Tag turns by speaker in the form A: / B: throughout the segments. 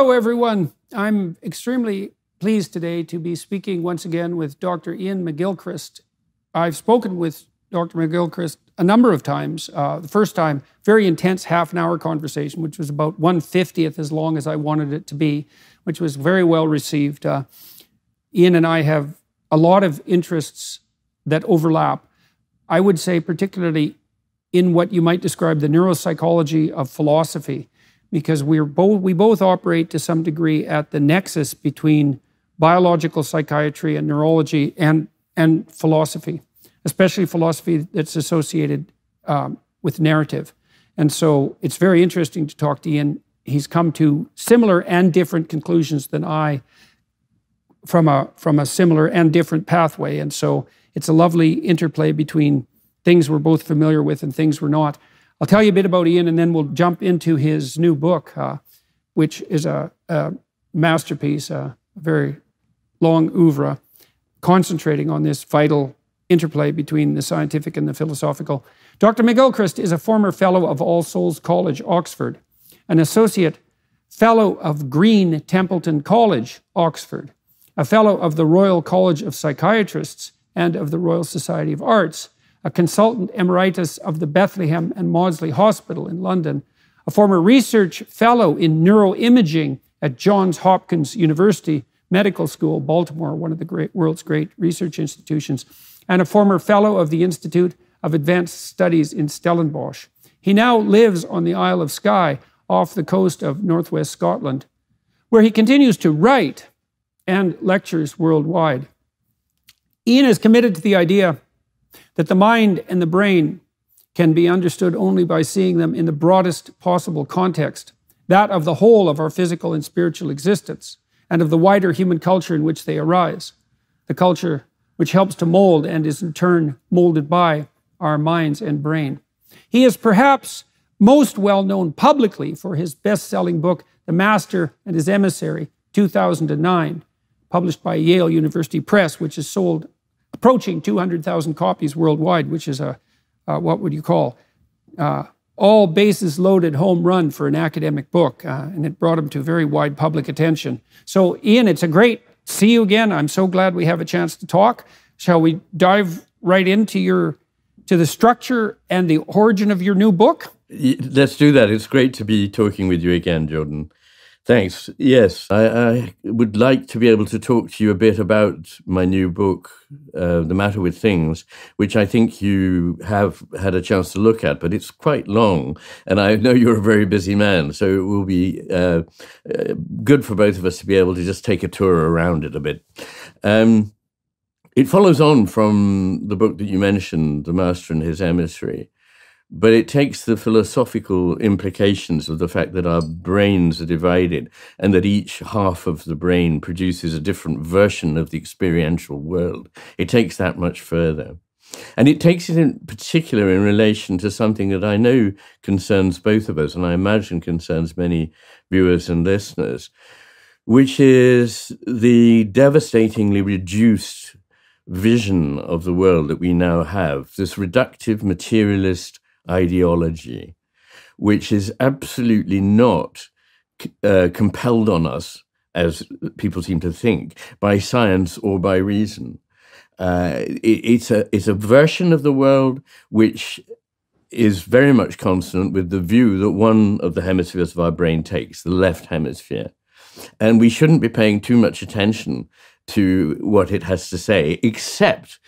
A: Hello, everyone. I'm extremely pleased today to be speaking once again with Dr. Iain McGilchrist. I've spoken with Dr. McGilchrist a number of times. The first time, very intense half-an-hour conversation, which was about 1/50th as long as I wanted it to be, which was very well received. Iain and I have a lot of interests that overlap. I would say particularly in what you might describe the neuropsychology of philosophy, because we both operate to some degree at the nexus between biological psychiatry and neurology and philosophy, especially philosophy that's associated with narrative. And so it's very interesting to talk to Iain. He's come to similar and different conclusions than I from a similar and different pathway. And so it's a lovely interplay between things we're both familiar with and things we're not. I'll tell you a bit about Iain, and then we'll jump into his new book, which is a masterpiece, a very long oeuvre, concentrating on this vital interplay between the scientific and the philosophical. Dr. McGilchrist is a former fellow of All Souls College, Oxford, an associate fellow of Green Templeton College, Oxford, a fellow of the Royal College of Psychiatrists and of the Royal Society of Arts, a consultant emeritus of the Bethlehem and Maudsley Hospital in London, a former research fellow in neuroimaging at Johns Hopkins University Medical School, Baltimore, one of the world's great research institutions, and a former fellow of the Institute of Advanced Studies in Stellenbosch. He now lives on the Isle of Skye off the coast of northwest Scotland, where he continues to write and lectures worldwide. Iain is committed to the idea that the mind and the brain can be understood only by seeing them in the broadest possible context, that of the whole of our physical and spiritual existence, and of the wider human culture in which they arise, the culture which helps to mold and is in turn molded by our minds and brain. He is perhaps most well known publicly for his best-selling book, The Master and His Emissary, 2009, published by Yale University Press, which has sold approaching 200,000 copies worldwide, which is a, what would you call, all bases loaded home run for an academic book, and it brought him to very wide public attention. So Iain, it's a great see you again. I'm so glad we have a chance to talk. Shall we dive right into the structure and the origin of your new book?
B: Let's do that. It's great to be talking with you again, Jordan. Thanks. Yes, I would like to be able to talk to you a bit about my new book, The Matter with Things, which I think you have had a chance to look at, but it's quite long, and I know you're a very busy man, so it will be good for both of us to be able to just take a tour around it a bit. It follows on from the book that you mentioned, The Master and His Emissary, but it takes the philosophical implications of the fact that our brains are divided and that each half of the brain produces a different version of the experiential world. It takes that much further. And it takes it in particular in relation to something that I know concerns both of us, and I imagine concerns many viewers and listeners, which is the devastatingly reduced vision of the world that we now have, this reductive materialist ideology, which is absolutely not compelled on us, as people seem to think, by science or by reason. It's a version of the world which is very much consonant with the view that one of the hemispheres of our brain takes, the left hemisphere. And we shouldn't be paying too much attention to what it has to say, except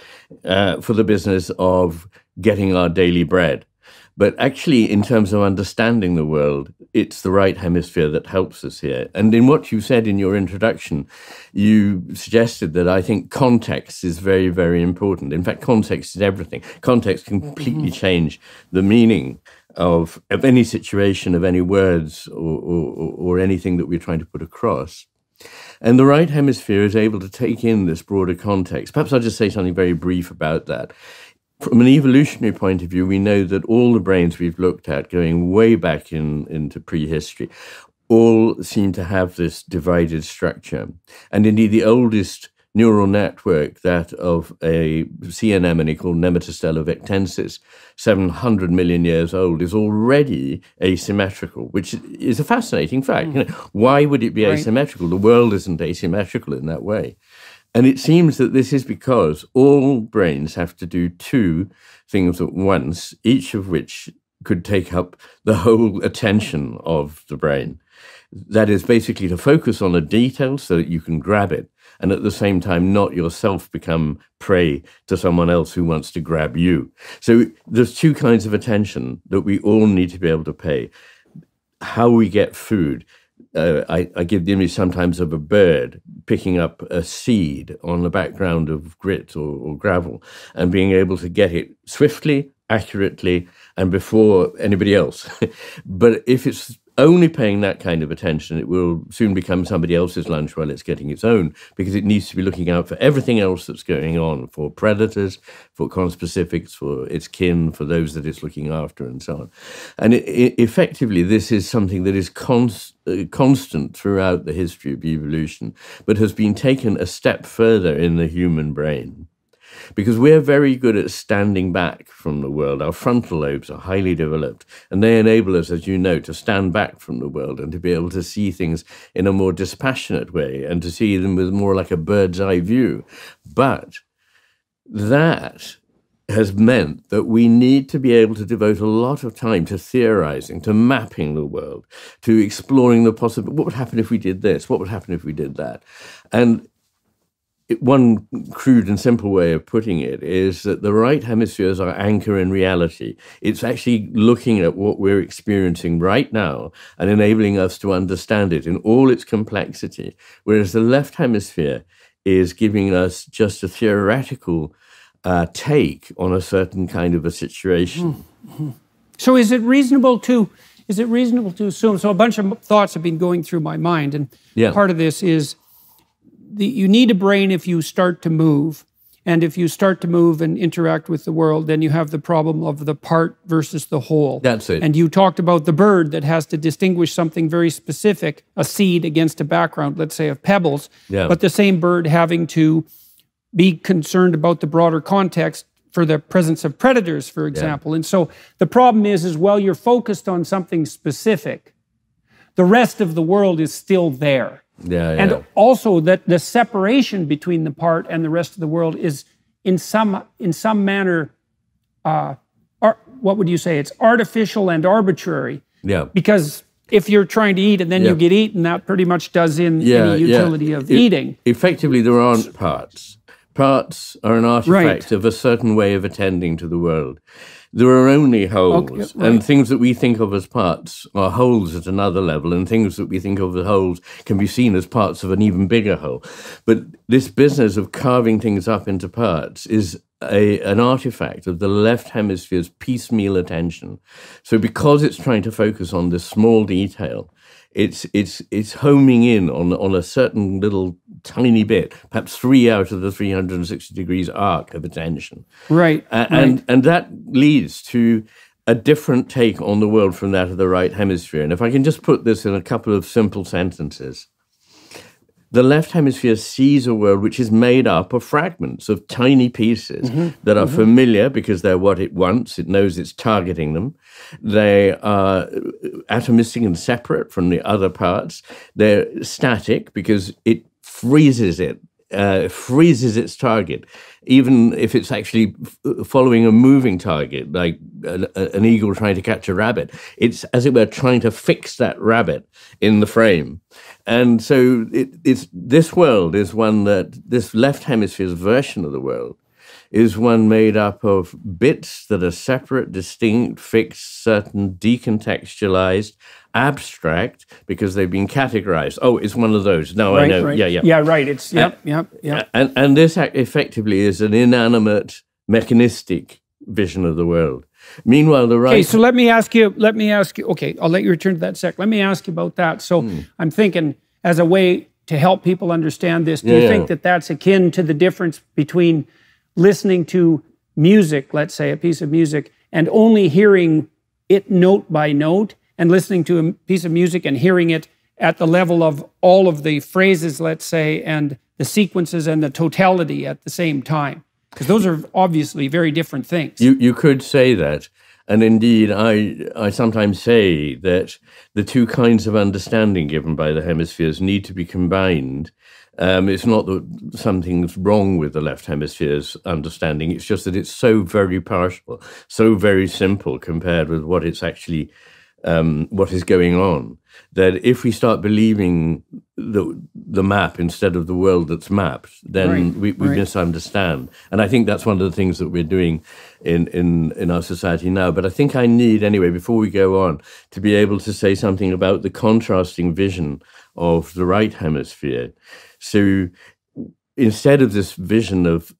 B: for the business of getting our daily bread. But actually, in terms of understanding the world, it's the right hemisphere that helps us here. And in what you said in your introduction, you suggested that I think context is very, very important. In fact, context is everything. Context can completely change the meaning of any situation, of any words, or anything that we're trying to put across. And the right hemisphere is able to take in this broader context. Perhaps I'll just say something very brief about that. From an evolutionary point of view, we know that all the brains we've looked at, going way back into prehistory, all seem to have this divided structure. And indeed, the oldest neural network, that of a sea anemone called Nematostella vectensis, 700 million years old, is already asymmetrical, which is a fascinating fact. You know, why would it be asymmetrical? The world isn't asymmetrical in that way. And it seems that this is because all brains have to do two things at once, each of which could take up the whole attention of the brain. That is basically to focus on a detail so that you can grab it, and at the same time not yourself become prey to someone else who wants to grab you. So there's two kinds of attention that we all need to be able to pay. How we get food. I give the image sometimes of a bird picking up a seed on the background of grit or gravel and being able to get it swiftly, accurately, and before anybody else. But if it's only paying that kind of attention, it will soon become somebody else's lunch while it's getting its own, because it needs to be looking out for everything else that's going on, for predators, for conspecifics, for its kin, for those that it's looking after, and so on. And effectively, this is something that is constant throughout the history of evolution, but has been taken a step further in the human brain. Because we're very good at standing back from the world. Our frontal lobes are highly developed, and they enable us, as you know, to stand back from the world and to be able to see things in a more dispassionate way and to see them with more like a bird's eye view. But that has meant that we need to be able to devote a lot of time to theorizing, to mapping the world, to exploring the possible. What would happen if we did this? What would happen if we did that? And one crude and simple way of putting it is that the right hemisphere is our anchor in reality. It's actually looking at what we're experiencing right now and enabling us to understand it in all its complexity, whereas the left hemisphere is giving us just a theoretical take on a certain kind of a situation.
A: Mm-hmm. So is it reasonable to assume, so a bunch of thoughts have been going through my mind, and part of this is you need a brain if you start to move. And if you start to move and interact with the world, then you have the problem of the part versus the whole.
B: That's it.
A: And you talked about the bird that has to distinguish something very specific, a seed against a background, let's say, of pebbles. Yeah. But the same bird having to be concerned about the broader context for the presence of predators, for example. Yeah. And so the problem is while you're focused on something specific, the rest of the world is still there. And also that the separation between the part and the rest of the world is in some manner, what would you say? It's artificial and arbitrary. Yeah. Because if you're trying to eat and then you get eaten, that pretty much does in any utility of eating.
B: Effectively, there aren't parts. Parts are an artifact of a certain way of attending to the world. There are only wholes, and things that we think of as parts are wholes at another level, and things that we think of as wholes can be seen as parts of an even bigger whole. But this business of carving things up into parts is an artifact of the left hemisphere's piecemeal attention. So because it's trying to focus on this small detail, it's homing in on a certain little tiny bit, perhaps 3 out of the 360 degrees arc of attention.
A: Right.
B: And that leads to a different take on the world from that of the right hemisphere. And if I can just put this in a couple of simple sentences. The left hemisphere sees a world which is made up of fragments, of tiny pieces that are familiar because they're what it wants. It knows it's targeting them. They are atomistic and separate from the other parts. They're static because it freezes its target, even if it's actually following a moving target, like an eagle trying to catch a rabbit. It's, as it were, trying to fix that rabbit in the frame. And so this world is one that, this left hemisphere's version of the world, is one made up of bits that are separate, distinct, fixed, certain, decontextualized, abstract, because they've been categorized. Oh, it's one of those. No, I know.
A: Right. Yeah, right. It's, yep.
B: And this effectively is an inanimate, mechanistic vision of the world. Meanwhile, the right...
A: Okay, so let me ask you, okay, I'll let you return to that sec. Let me ask you about that. So I'm thinking, as a way to help people understand this, do you think that that's akin to the difference between listening to music, let's say a piece of music, and only hearing it note by note, and listening to a piece of music and hearing it at the level of all of the phrases, let's say, and the sequences and the totality at the same time? Because those are obviously very different things.
B: You could say that. And indeed, I sometimes say that the two kinds of understanding given by the hemispheres need to be combined. It's not that something's wrong with the left hemisphere's understanding. It's just that it's so very partial, so very simple compared with what it's actually, what is going on, that if we start believing the map instead of the world that's mapped, then we misunderstand. And I think that's one of the things that we're doing in our society now. But I think I need, anyway, before we go on, to be able to say something about the contrasting vision of the right hemisphere. So instead of this vision of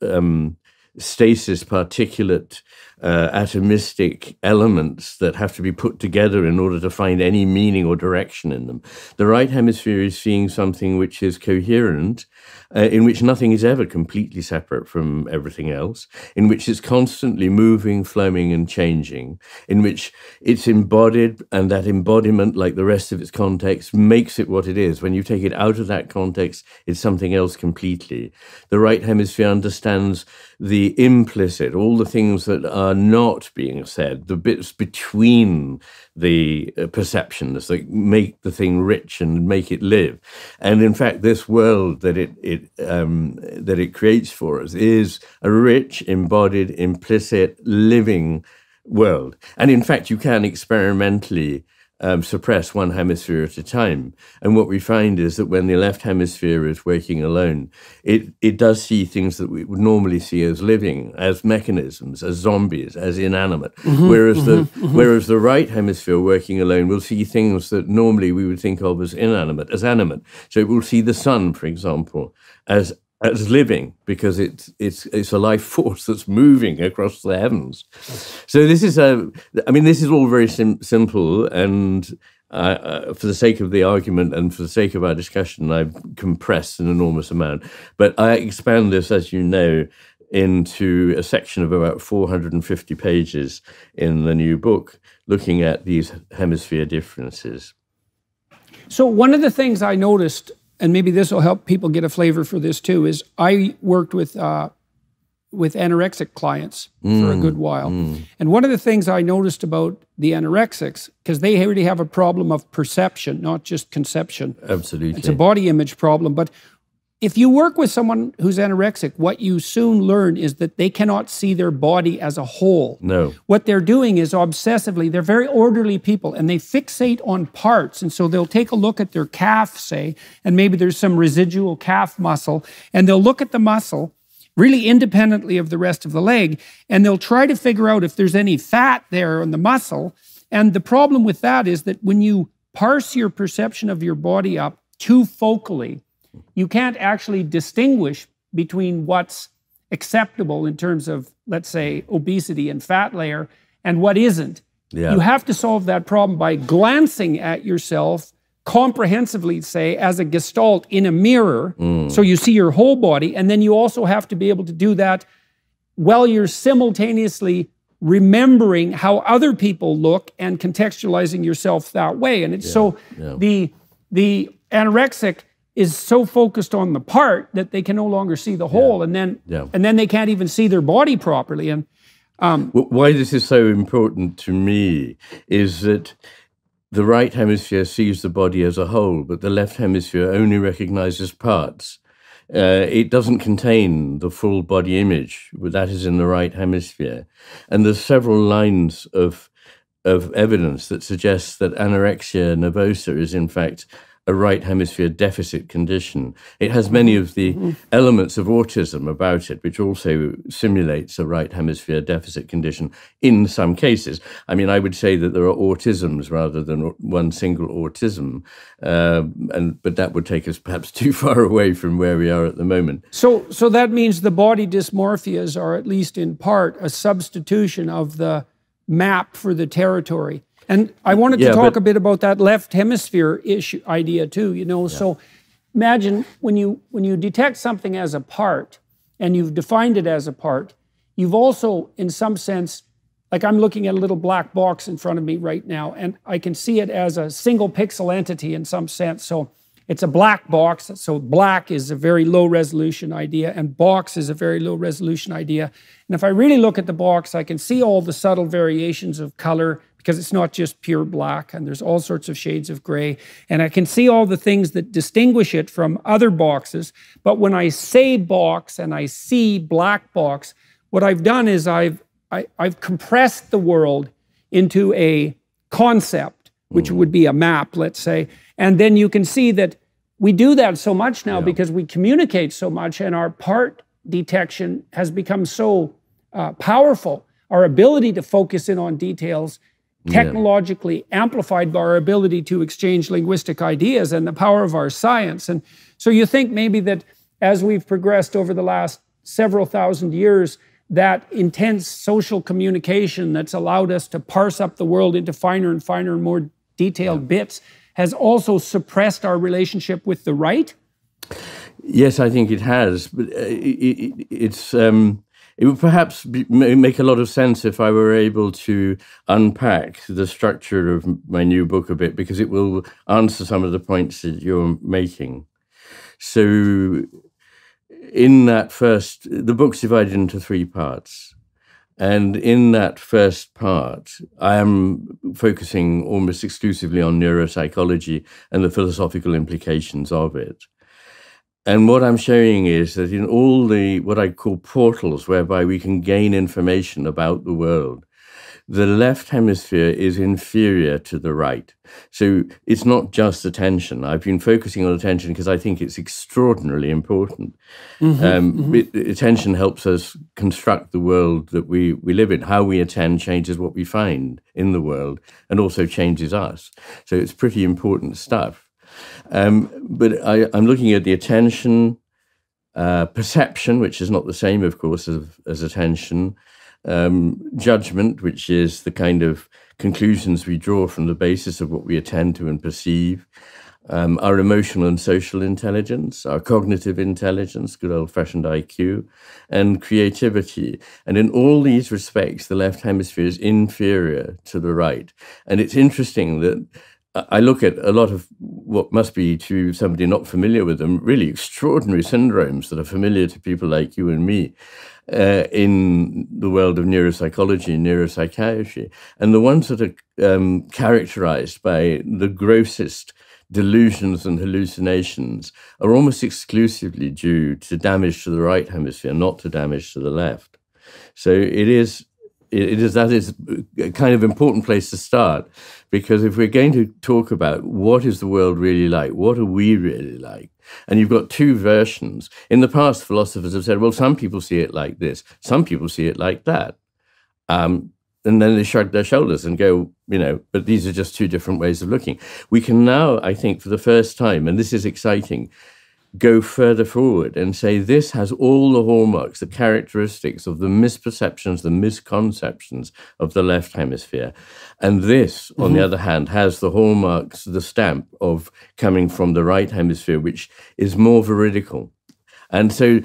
B: stasis, particulate, atomistic elements that have to be put together in order to find any meaning or direction in them, the right hemisphere is seeing something which is coherent, in which nothing is ever completely separate from everything else, in which it's constantly moving, flowing, and changing, in which it's embodied, and that embodiment, like the rest of its context, makes it what it is. When you take it out of that context, it's something else completely. The right hemisphere understands the implicit, all the things that are not being said, the bits between the perceptions that make the thing rich and make it live. And in fact, this world that it creates for us is a rich, embodied, implicit, living world. And in fact, you can experimentally suppress one hemisphere at a time. And what we find is that when the left hemisphere is working alone, it does see things that we would normally see as living, as mechanisms, as zombies, as inanimate. Whereas the right hemisphere working alone will see things that normally we would think of as inanimate, as animate. So it will see the sun, for example, as living, because it's a life force that's moving across the heavens. So this is this is all very simple, and for the sake of the argument and for the sake of our discussion, I've compressed an enormous amount. But I expand this, as you know, into a section of about 450 pages in the new book, looking at these hemisphere differences.
A: So one of the things I noticed, and maybe this will help people get a flavor for this too, is I worked with anorexic clients for a good while. And one of the things I noticed about the anorexics, because they already have a problem of perception, not just conception.
B: Absolutely.
A: It's a body image problem. But if you work with someone who's anorexic, what you soon learn is that they cannot see their body as a whole.
B: No.
A: What they're doing is obsessively, they're very orderly people, and they fixate on parts. And so they'll take a look at their calf, say, and maybe there's some residual calf muscle, and they'll look at the muscle really independently of the rest of the leg, and they'll try to figure out if there's any fat there on the muscle. And the problem with that is that when you parse your perception of your body up too focally, you can't actually distinguish between what's acceptable in terms of, let's say, obesity and fat layer and what isn't.
B: Yeah.
A: You have to solve that problem by glancing at yourself comprehensively, say, as a gestalt in a mirror, so you see your whole body, and then you also have to be able to do that while you're simultaneously remembering how other people look and contextualizing yourself that way. And it's the anorexic is so focused on the part that they can no longer see the whole, and then they can't even see their body properly. And
B: why this is so important to me is that the right hemisphere sees the body as a whole, but the left hemisphere only recognizes parts. It doesn't contain the full body image, that is in the right hemisphere. And there's several lines of evidence that suggests that anorexia nervosa is in fact a right hemisphere deficit condition. It has many of the elements of autism about it, which also simulates a right hemisphere deficit condition in some cases. I mean, I would say that there are autisms rather than one single autism, but that would take us perhaps too far away from where we are at the moment.
A: So that means the body dysmorphias are, at least in part, a substitution of the map for the territory. And I wanted to talk a bit about that left hemisphere idea too, So imagine when you detect something as a part and you've defined it as a part, you've also, in some sense, like I'm looking at a little black box in front of me right now, and I can see it as a single pixel entity in some sense. So it's a black box. So black is a very low resolution idea, and box is a very low resolution idea. And if I really look at the box, I can see all the subtle variations of color, because it's not just pure black, and there's all sorts of shades of gray. And I can see all the things that distinguish it from other boxes. But when I say box and I see black box, what I've done is I've compressed the world into a concept, which would be a map, let's say. And then you can see that we do that so much now because we communicate so much, and our part detection has become so powerful. Our ability to focus in on details, technologically amplified by our ability to exchange linguistic ideas and the power of our science. And so you think maybe that as we've progressed over the last several thousand years, that intense social communication that's allowed us to parse up the world into finer and finer and more detailed bits has also suppressed our relationship with the right?
B: Yes, I think it has. But it would perhaps make a lot of sense if I were able to unpack the structure of my new book a bit, because it will answer some of the points that you're making. So in that the book's divided into 3 parts. And in that first part, I am focusing almost exclusively on neuropsychology and the philosophical implications of it. And what I'm showing is that in all the, what I call portals, whereby we can gain information about the world, the left hemisphere is inferior to the right. So it's not just attention. I've been focusing on attention because I think it's extraordinarily important. Attention helps us construct the world that we live in. How we attend changes what we find in the world, and also changes us. So it's pretty important stuff. But I'm looking at the attention, perception, which is not the same, of course, as attention, judgment, which is the kind of conclusions we draw from the basis of what we attend to and perceive, our emotional and social intelligence, our cognitive intelligence, good old-fashioned IQ, and creativity. And in all these respects, the left hemisphere is inferior to the right. And it's interesting that I look at a lot of what must be, to somebody not familiar with them, really extraordinary syndromes that are familiar to people like you and me in the world of neuropsychology and neuropsychiatry. And the ones that are characterized by the grossest delusions and hallucinations are almost exclusively due to damage to the right hemisphere, not to damage to the left. So that is a kind of important place to start, because if we're going to talk about what is the world really like, what are we really like, and you've got 2 versions. In the past, philosophers have said, well, some people see it like this, some people see it like that. And then they shrug their shoulders and go, but these are just 2 different ways of looking. We can now, I think, for the first time, and this is exciting, go further forward and say this has all the hallmarks, the characteristics of the misperceptions, the misconceptions of the left hemisphere. And this, on the other hand, has the hallmarks, the stamp of coming from the right hemisphere, which is more veridical. And so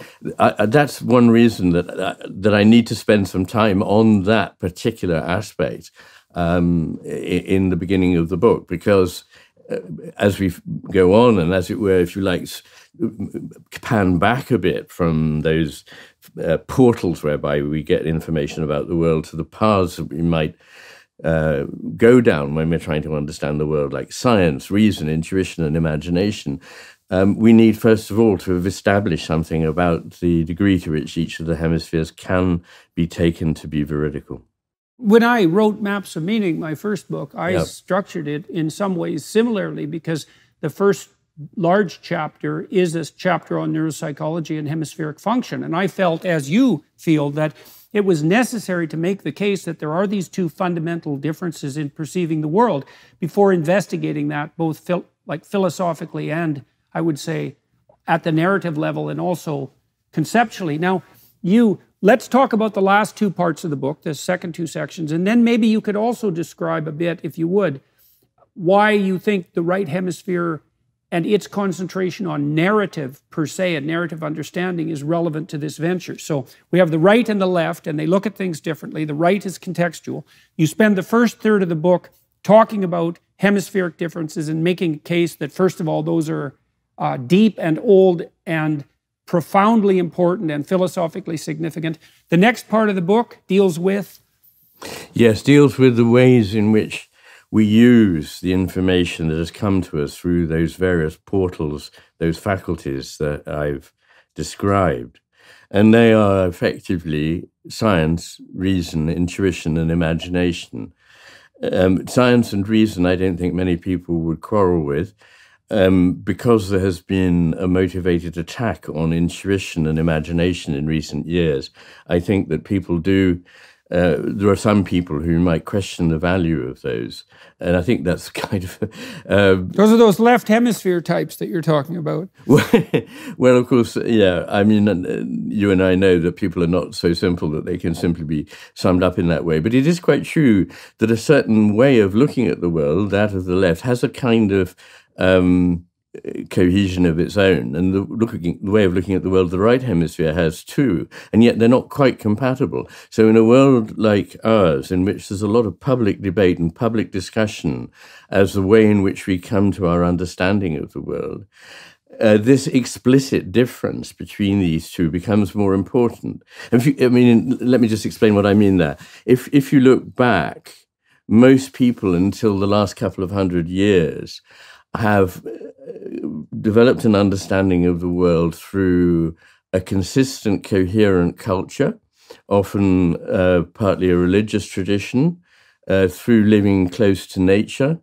B: that's one reason that I need to spend some time on that particular aspect in the beginning of the book, because as we go on, and as it were, if you like, pan back a bit from those portals whereby we get information about the world to the paths that we might go down when we're trying to understand the world, like science, reason, intuition, and imagination. We need, first of all, to have established something about the degree to which each of the hemispheres can be taken to be veridical.
A: When I wrote Maps of Meaning, my first book, I structured it in some ways similarly, because the first large chapter is this chapter on neuropsychology and hemispheric function. And I felt, as you feel, that it was necessary to make the case that there are these 2 fundamental differences in perceiving the world before investigating that, both philosophically and, I would say, at the narrative level and also conceptually. Now, let's talk about the last 2 parts of the book, the second 2 sections, and then maybe you could also describe a bit, if you would, why you think the right hemisphere and its concentration on narrative per se and narrative understanding is relevant to this venture. So we have the right and the left, and they look at things differently. The right is contextual. You spend the first third of the book talking about hemispheric differences and making a case that, first of all, those are deep and old and profoundly important and philosophically significant. The next part of the book deals with?
B: Yes, deals with the ways in which we use the information that has come to us through those various portals, those faculties that I've described. And they are effectively science, reason, intuition, and imagination. Science and reason, I don't think many people would quarrel with, because there has been a motivated attack on intuition and imagination in recent years. I think that people do. There are some people who might question the value of those. And I think that's kind of...
A: those are those left hemisphere types that you're talking about.
B: Well, of course, yeah. I mean, you and I know that people are not so simple that they can simply be summed up in that way. But it is quite true that a certain way of looking at the world, that of the left, has a kind of cohesion of its own, and the way of looking at the world the right hemisphere has too, and yet they're not quite compatible. So in a world like ours, in which there's a lot of public debate and public discussion as the way in which we come to our understanding of the world, this explicit difference between these two becomes more important. Let me just explain what I mean there. If you look back, most people until the last couple of 100 years have developed an understanding of the world through a consistent, coherent culture, often partly a religious tradition, through living close to nature,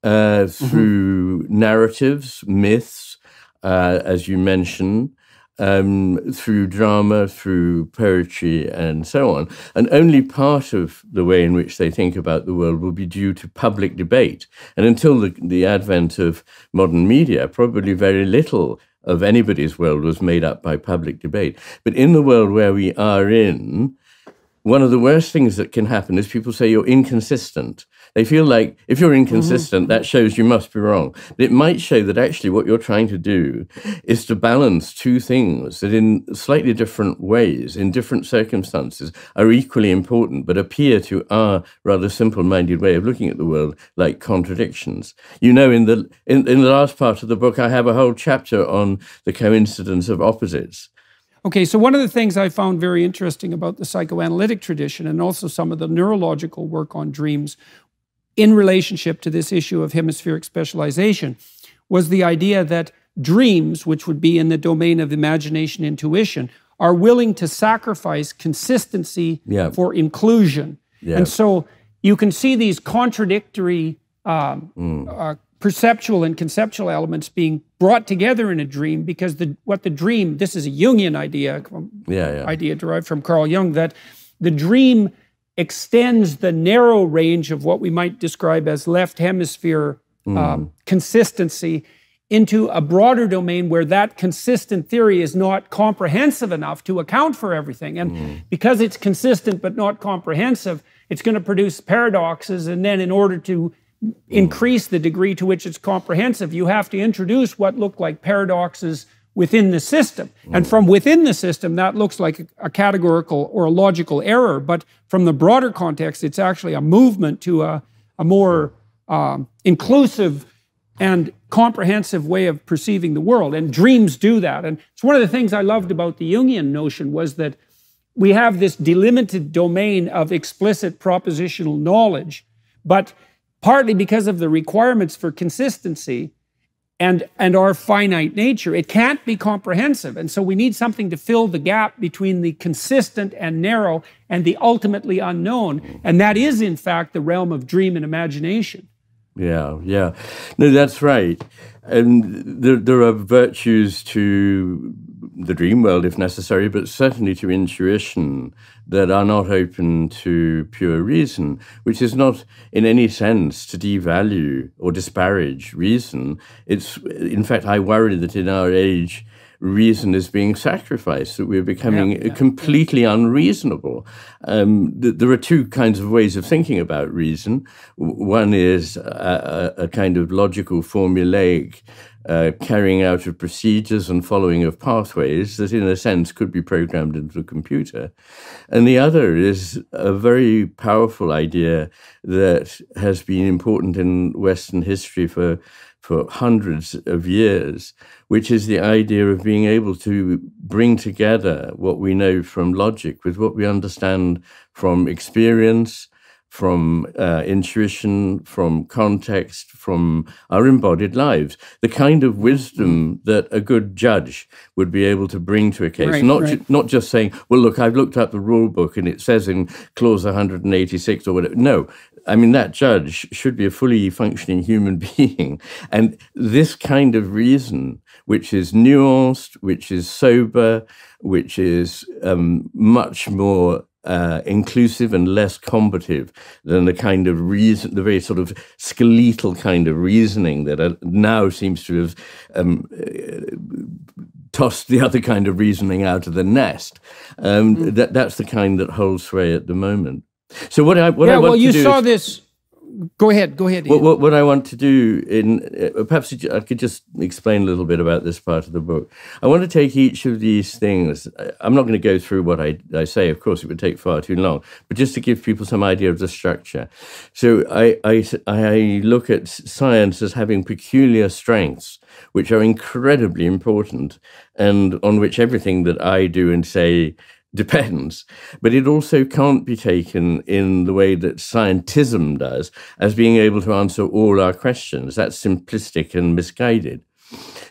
B: through narratives, myths, as you mentioned, through drama, through poetry, and so on. And only part of the way in which they think about the world will be due to public debate. And until the advent of modern media, probably very little of anybody's world was made up by public debate. But in the world where we are in, one of the worst things that can happen is people say you're inconsistent. They feel like if you're inconsistent, that shows you must be wrong. But it might show that actually what you're trying to do is to balance two things that in slightly different ways, in different circumstances, are equally important, but appear to our rather simple-minded way of looking at the world like contradictions. You know, in the last part of the book, I have a whole chapter on the coincidence of opposites.
A: Okay, so one of the things I found very interesting about the psychoanalytic tradition and also some of the neurological work on dreams in relationship to this issue of hemispheric specialization was the idea that dreams, which would be in the domain of imagination, intuition, are willing to sacrifice consistency for inclusion. And so you can see these contradictory perceptual and conceptual elements being brought together in a dream, because what the dream, this is a Jungian idea, idea derived from Carl Jung, that the dream extends the narrow range of what we might describe as left hemisphere consistency into a broader domain where that consistent theory is not comprehensive enough to account for everything. And because it's consistent but not comprehensive, it's going to produce paradoxes, and then in order to increase the degree to which it's comprehensive, you have to introduce what look like paradoxes within the system. And from within the system, that looks like a categorical or a logical error. But from the broader context, it's actually a movement to a more inclusive and comprehensive way of perceiving the world. And dreams do that. And it's one of the things I loved about the Jungian notion was that we have this delimited domain of explicit propositional knowledge, but partly because of the requirements for consistency and our finite nature, it can't be comprehensive. And so we need something to fill the gap between the consistent and narrow and the ultimately unknown. And that is, in fact, the realm of dream and imagination.
B: Yeah. No, that's right. And there are virtues to the dream world, if necessary, but certainly to intuition that are not open to pure reason, which is not in any sense to devalue or disparage reason. It's, in fact, I worry that in our age, reason is being sacrificed, that we're becoming completely unreasonable. There are two kinds of ways of thinking about reason. One is a kind of logical, formulaic carrying out of procedures and following of pathways that in a sense could be programmed into a computer. And the other is a very powerful idea that has been important in Western history for hundreds of years, which is the idea of being able to bring together what we know from logic with what we understand from experience, from intuition, from context, from our embodied lives, the kind of wisdom that a good judge would be able to bring to a case. Not just saying, well, look, I've looked up the rule book and it says in clause 186 or whatever. No, I mean, that judge should be a fully functioning human being. And this kind of reason, which is nuanced, which is sober, which is much more inclusive and less combative than the kind of reason, the very sort of skeletal kind of reasoning that now seems to have tossed the other kind of reasoning out of the nest. That's the kind that holds sway at the moment. So what I want to do
A: you saw this. Go ahead. Iain.
B: What I want to do perhaps I could just explain a little bit about this part of the book. I want to take each of these things. I'm not going to go through what I say. Of course, it would take far too long. But just to give people some idea of the structure. So I look at science as having peculiar strengths, which are incredibly important, and on which everything that I do and say depends, but it also can't be taken in the way that scientism does, as being able to answer all our questions. That's simplistic and misguided.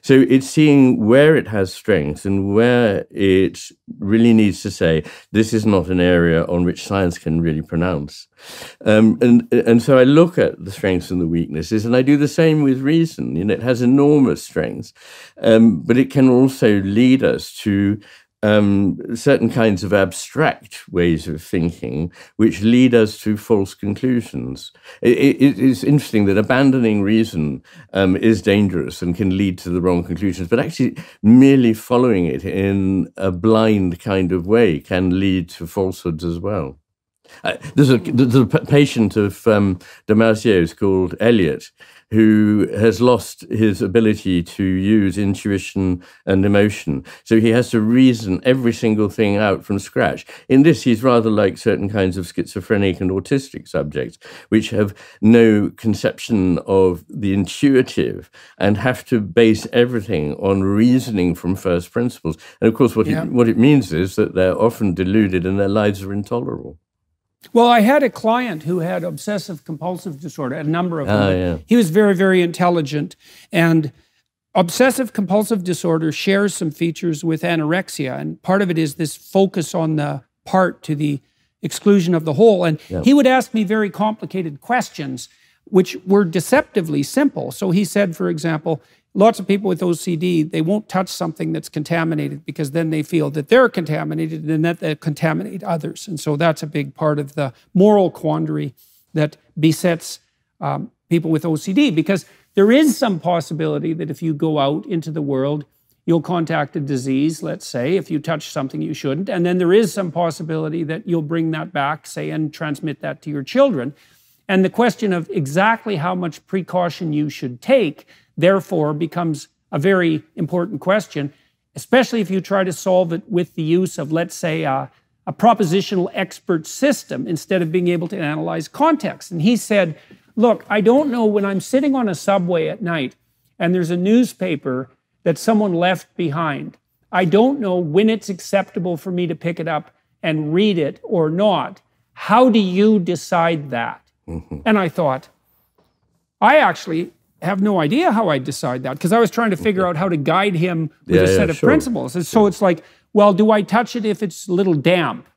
B: So it's seeing where it has strength and where it really needs to say, this is not an area on which science can really pronounce. And so I look at the strengths and the weaknesses, and I do the same with reason. You know, it has enormous strengths, but it can also lead us to certain kinds of abstract ways of thinking, which lead us to false conclusions. It is interesting that abandoning reason is dangerous and can lead to the wrong conclusions, but actually merely following it in a blind kind of way can lead to falsehoods as well. There's a patient of Damasio's called Eliot, who has lost his ability to use intuition and emotion. So he has to reason every single thing out from scratch. In this, he's rather like certain kinds of schizophrenic and autistic subjects, which have no conception of the intuitive and have to base everything on reasoning from first principles. And of course, what it means is that they're often deluded and their lives are intolerable.
A: Well, I had a client who had obsessive-compulsive disorder, a number of them.
B: Yeah.
A: He was very, very intelligent. And obsessive-compulsive disorder shares some features with anorexia. And part of it is this focus on the part to the exclusion of the whole. And he would ask me very complicated questions, which were deceptively simple. So he said, for example, lots of people with OCD, they won't touch something that's contaminated because then they feel that they're contaminated and that they contaminate others. And so that's a big part of the moral quandary that besets people with OCD, because there is some possibility that if you go out into the world, you'll contact a disease, let's say, if you touch something you shouldn't. And then there is some possibility that you'll bring that back, say, and transmit that to your children. And the question of exactly how much precaution you should take therefore becomes a very important question, especially if you try to solve it with the use of, let's say, a propositional expert system instead of being able to analyze context. And he said, look, I don't know, when I'm sitting on a subway at night and there's a newspaper that someone left behind, I don't know when it's acceptable for me to pick it up and read it or not. How do you decide that? Mm-hmm. And I thought, I actually have no idea how I decide that, because I was trying to figure out how to guide him with a set of principles. And so it's like, well, do I touch it if it's a little damp?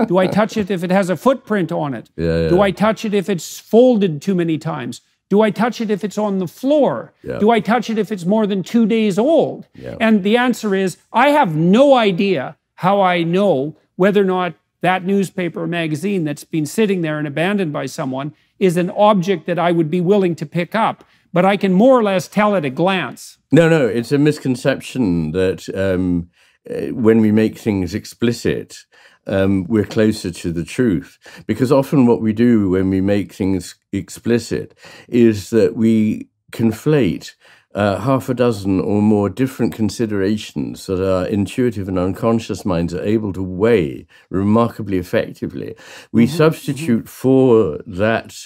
A: Do I touch it if it has a footprint on it? Do I touch it if it's folded too many times? Do I touch it if it's on the floor? Do I touch it if it's more than 2 days old? And the answer is, I have no idea how I know whether or not that newspaper or magazine that's been sitting there and abandoned by someone is an object that I would be willing to pick up. But I can more or less tell at a glance.
B: No, it's a misconception that when we make things explicit, we're closer to the truth. Because often what we do when we make things explicit is that we conflate half a dozen or more different considerations that our intuitive and unconscious minds are able to weigh remarkably effectively. We substitute for that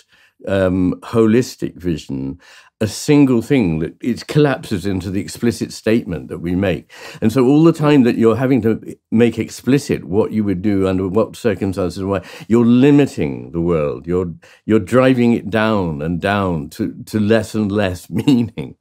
B: holistic vision a single thing that it collapses into the explicit statement that we make. And so all the time that you're having to make explicit what you would do under what circumstances and why, you're limiting the world. You're driving it down and down to less and less meaning.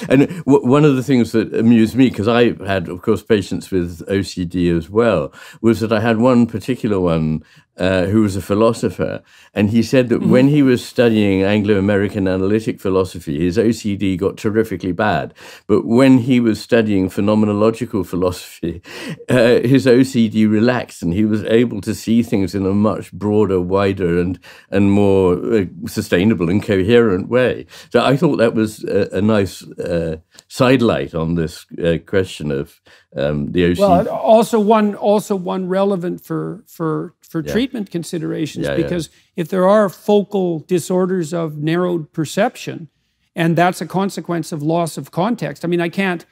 B: And one of the things that amused me, because I had, of course, patients with OCD as well, was that I had one particular one who was a philosopher, and he said that when he was studying Anglo-American analytic philosophy, his OCD got terrifically bad. But when he was studying phenomenological philosophy, his OCD relaxed, and he was able to see things in a much broader, wider, and more sustainable and coherent way. So I thought that was a nice sidelight on this question of the OCD.
A: Well, also one relevant for treatment considerations, because if there are focal disorders of narrowed perception, and that's a consequence of loss of context. I mean, I can't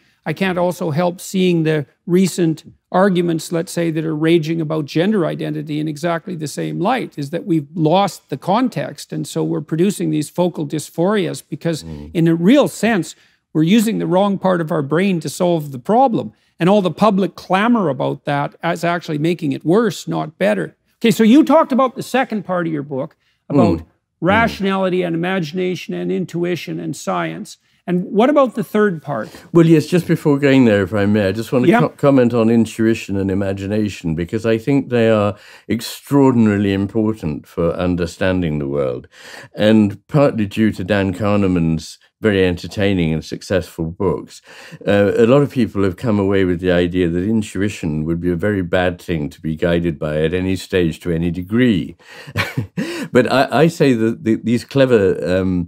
A: also help seeing the recent arguments, let's say, that are raging about gender identity in exactly the same light, is that we've lost the context, and so we're producing these focal dysphorias because in a real sense, we're using the wrong part of our brain to solve the problem. And all the public clamor about that is actually making it worse, not better. Okay, so you talked about the second part of your book, about rationality and imagination and intuition and science. And what about the third part?
B: Well, yes, just before going there, if I may, I just want to comment on intuition and imagination, because I think they are extraordinarily important for understanding the world. And partly due to Dan Kahneman's very entertaining and successful books, a lot of people have come away with the idea that intuition would be a very bad thing to be guided by at any stage to any degree. But I say that these clever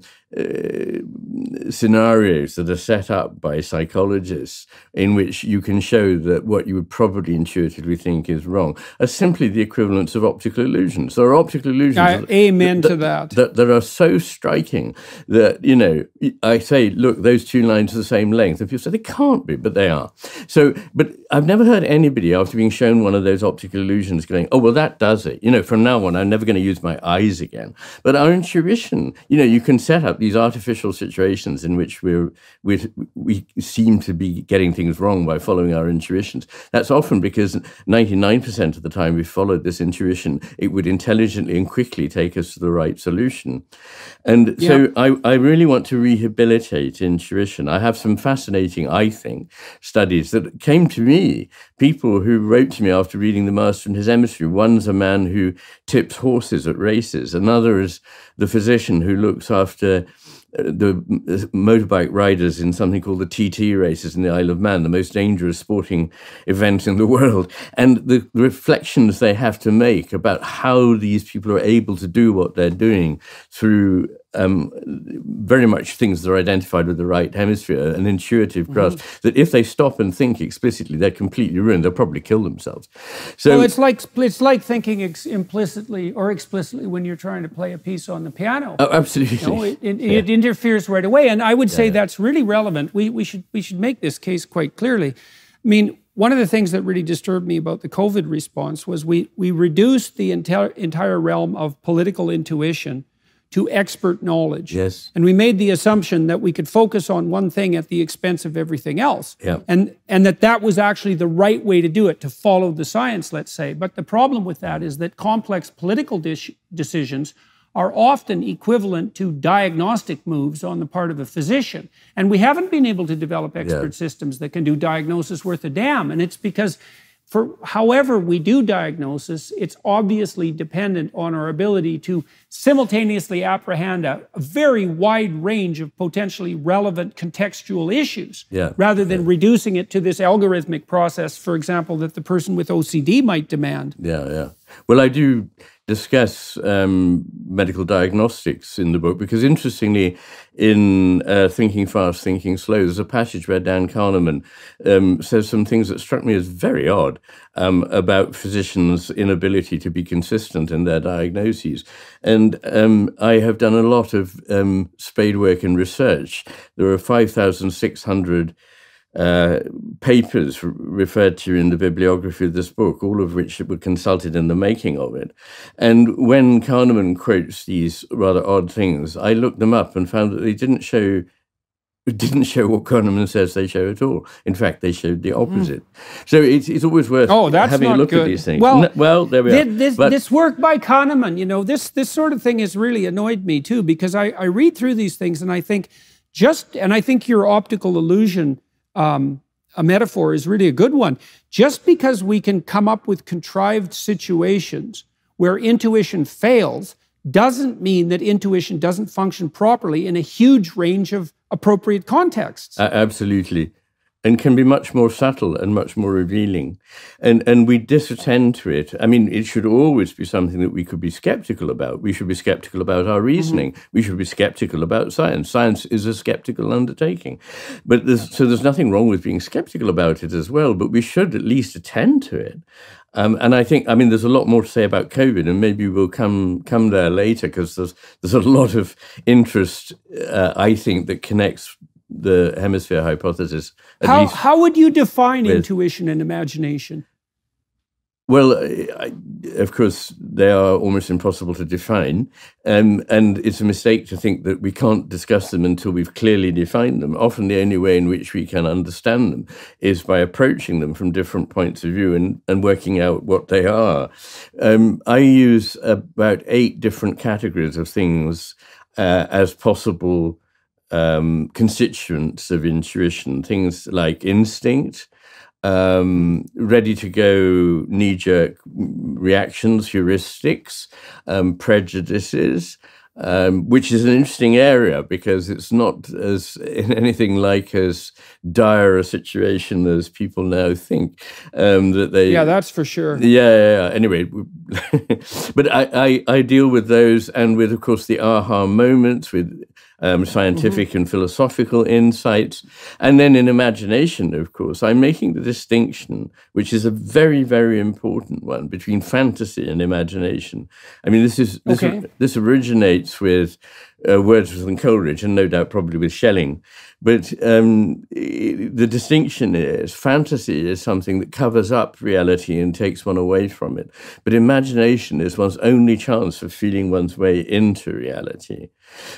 B: scenarios that are set up by psychologists in which you can show that what you would probably intuitively think is wrong are simply the equivalents of optical illusions. There are optical illusions that are so striking that, you know, I say, look, those two lines are the same length. And people say, they can't be, but they are. So, but I've never heard anybody, after being shown one of those optical illusions, going, oh, well, that does it. You know, from now on, I'm never going to use my eyes again. But our intuition, you know, you can set up these artificial situations in which we seem to be getting things wrong by following our intuitions. That's often because 99% of the time we followed this intuition, it would intelligently and quickly take us to the right solution. And so I really want to rehabilitate intuition. I have some fascinating, I think, studies that came to me, people who wrote to me after reading The Master and His Emissary. One's a man who tips horses at races. Another is the physician who looks after the motorbike riders in something called the TT races in the Isle of Man, the most dangerous sporting event in the world. And the reflections they have to make about how these people are able to do what they're doing through very much things that are identified with the right hemisphere, an intuitive grasp, that if they stop and think explicitly, they're completely ruined. They'll probably kill themselves. So
A: well, it's like thinking implicitly or explicitly when you're trying to play a piece on the piano.
B: Oh, absolutely.
A: You know, it interferes right away, and I would say that's really relevant. We should make this case quite clearly. I mean, one of the things that really disturbed me about the COVID response was we reduced the entire realm of political intuition to expert knowledge.
B: Yes.
A: And we made the assumption that we could focus on one thing at the expense of everything else.
B: Yeah.
A: And that was actually the right way to do it, to follow the science, let's say. But the problem with that is that complex political decisions are often equivalent to diagnostic moves on the part of a physician. And we haven't been able to develop expert systems that can do diagnosis worth a damn. And it's because for however we do diagnosis, it's obviously dependent on our ability to simultaneously apprehend a very wide range of potentially relevant contextual issues, rather than reducing it to this algorithmic process, for example, that the person with OCD might demand.
B: Well, I do discuss medical diagnostics in the book, because interestingly, in Thinking Fast, Thinking Slow, there's a passage where Dan Kahneman says some things that struck me as very odd about physicians' inability to be consistent in their diagnoses. And I have done a lot of spade work and research. There are 5,600 papers referred to in the bibliography of this book, all of which were consulted in the making of it. And when Kahneman quotes these rather odd things, I looked them up and found that they didn't show what Kahneman says they show at all. In fact, they showed the opposite. So it's always worth having a look at these things. Well, there we are.
A: This work by Kahneman, this sort of thing has really annoyed me too, because I read through these things and I think I think your optical illusion a metaphor is really a good one. Just because we can come up with contrived situations where intuition fails doesn't mean that intuition doesn't function properly in a huge range of appropriate contexts.
B: Absolutely. And can be much more subtle and much more revealing. And we disattend to it. I mean, it should always be something that we could be skeptical about. We should be skeptical about our reasoning. We should be skeptical about science. Science is a skeptical undertaking. But there's nothing wrong with being skeptical about it as well, but we should at least attend to it. And I think, there's a lot more to say about COVID, and maybe we'll come there later, because there's a lot of interest, I think, that connects the hemisphere hypothesis.
A: How would you define intuition and imagination?
B: Well, of course, they are almost impossible to define. And it's a mistake to think that we can't discuss them until we've clearly defined them. Often the only way in which we can understand them is by approaching them from different points of view and working out what they are. I use about 8 different categories of things as possible constituents of intuition, things like instinct, ready-to-go knee-jerk reactions, heuristics, prejudices, which is an interesting area because it's not as anything like as dire a situation as people now think that they.
A: Yeah, that's for sure.
B: Yeah. Anyway, but I deal with those, and with, of course, the aha moments, with scientific and philosophical insights. And then in imagination, of course, I'm making the distinction, which is a very, very important one, between fantasy and imagination. I mean, this originates with Wordsworth and Coleridge, and no doubt probably with Schelling. But the distinction is fantasy is something that covers up reality and takes one away from it. But imagination is one's only chance of feeling one's way into reality.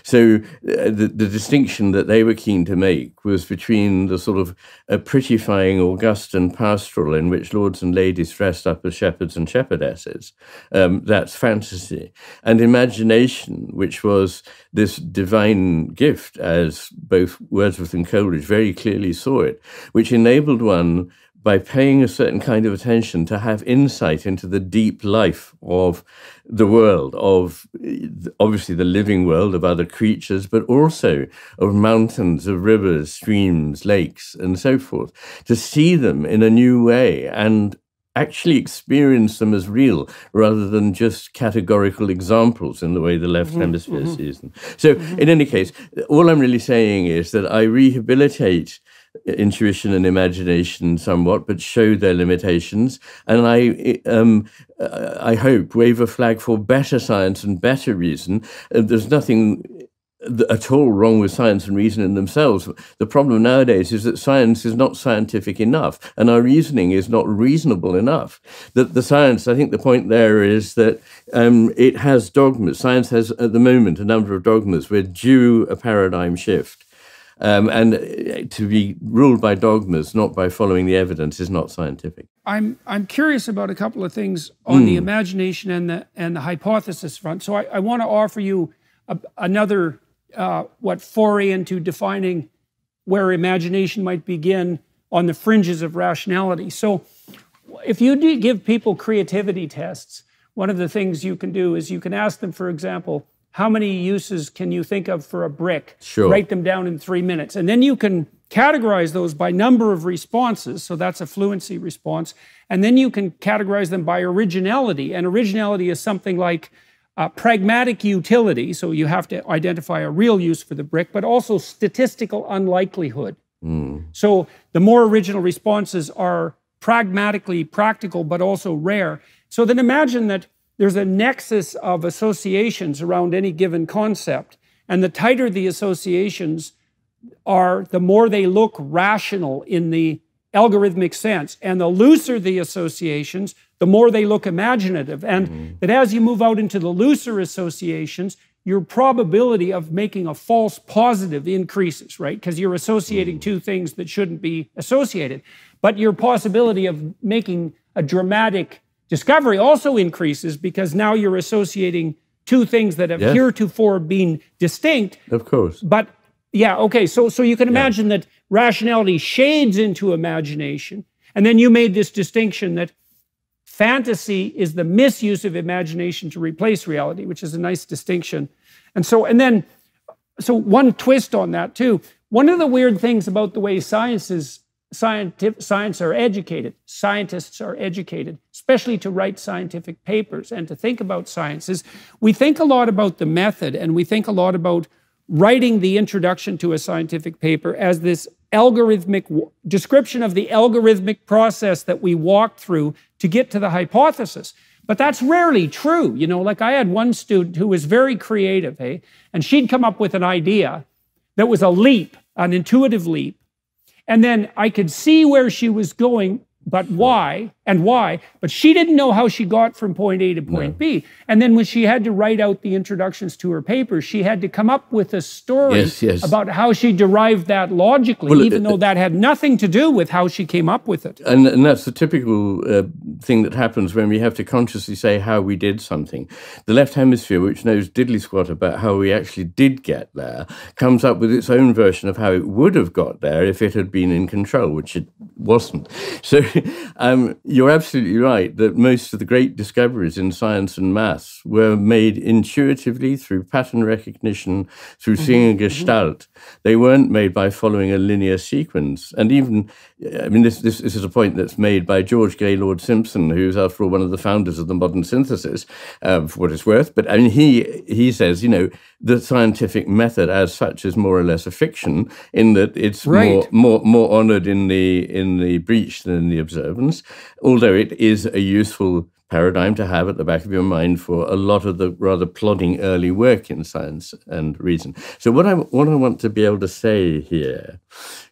B: So the distinction that they were keen to make was between the sort of prettifying Augustan pastoral in which lords and ladies dressed up as shepherds and shepherdesses. That's fantasy. And imagination, which was this divine gift, as both Wordsworth and Coleridge very clearly saw it, which enabled one, by paying a certain kind of attention, to have insight into the deep life of the world, of obviously the living world of other creatures, but also of mountains, of rivers, streams, lakes, and so forth, to see them in a new way and actually experience them as real rather than just categorical examples in the way the left hemisphere sees them. So in any case, all I'm really saying is that I rehabilitate intuition and imagination somewhat, but show their limitations. And I hope wave a flag for better science and better reason. There's nothing at all wrong with science and reason in themselves. The problem nowadays is that science is not scientific enough, and our reasoning is not reasonable enough. That the science, I think the point there is that it has dogmas. Science has, at the moment, a number of dogmas. We're due a paradigm shift. And to be ruled by dogmas, not by following the evidence, is not scientific.
A: I'm curious about a couple of things on the imagination and the hypothesis front. So I want to offer you another foray into defining where imagination might begin on the fringes of rationality. So if you do give people creativity tests, one of the things you can do is you can ask them, for example, how many uses can you think of for a brick?
B: Sure.
A: Write them down in 3 minutes. And then you can categorize those by number of responses. So that's a fluency response. And then you can categorize them by originality. And originality is something like pragmatic utility. So you have to identify a real use for the brick, but also statistical unlikelihood. So the more original responses are pragmatically practical, but also rare. So then imagine that there's a nexus of associations around any given concept. And the tighter the associations are, the more they look rational in the algorithmic sense. And the looser the associations, the more they look imaginative. And that as you move out into the looser associations, your probability of making a false positive increases, right? Because you're associating two things that shouldn't be associated. But your possibility of making a dramatic discovery also increases because now you're associating two things that have heretofore been distinct.
B: Of course.
A: But yeah, okay, so you can imagine that rationality shades into imagination. And then you made this distinction that fantasy is the misuse of imagination to replace reality, which is a nice distinction. And so one twist on that too. One of the weird things about the way scientists are educated, scientists are educated, especially to write scientific papers and to think about sciences, we think a lot about the method, and we think a lot about writing the introduction to a scientific paper as this algorithmic description of the algorithmic process that we walk through to get to the hypothesis. But that's rarely true. You know, like I had one student who was very creative, and she'd come up with an idea that was a leap, an intuitive leap. And then I could see where she was going, but why, but she didn't know how she got from point A to point B. And then when she had to write out the introductions to her papers, she had to come up with a story about how she derived that logically, even though that had nothing to do with how she came up with it.
B: And that's the typical thing that happens when we have to consciously say how we did something. The left hemisphere, which knows diddly squat about how we actually did get there, comes up with its own version of how it would have got there if it had been in control, which it wasn't. So you're absolutely right that most of the great discoveries in science and maths were made intuitively through pattern recognition, through seeing a gestalt. They weren't made by following a linear sequence. And even, I mean, this is a point that's made by George Gaylord Simpson, who's, after all, one of the founders of the modern synthesis, for what it's worth. But I mean, he says, you know, the scientific method as such is more or less a fiction in that it's more honoured in the breach than in the observance, although it is a useful paradigm to have at the back of your mind for a lot of the rather plodding early work in science and reason. So what I want to be able to say here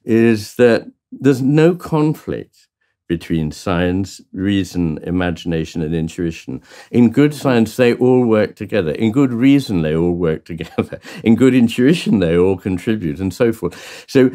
B: is that there's no conflict between science, reason, imagination, and intuition. In good science, they all work together. In good reason, they all work together. In good intuition, they all contribute, and so forth. So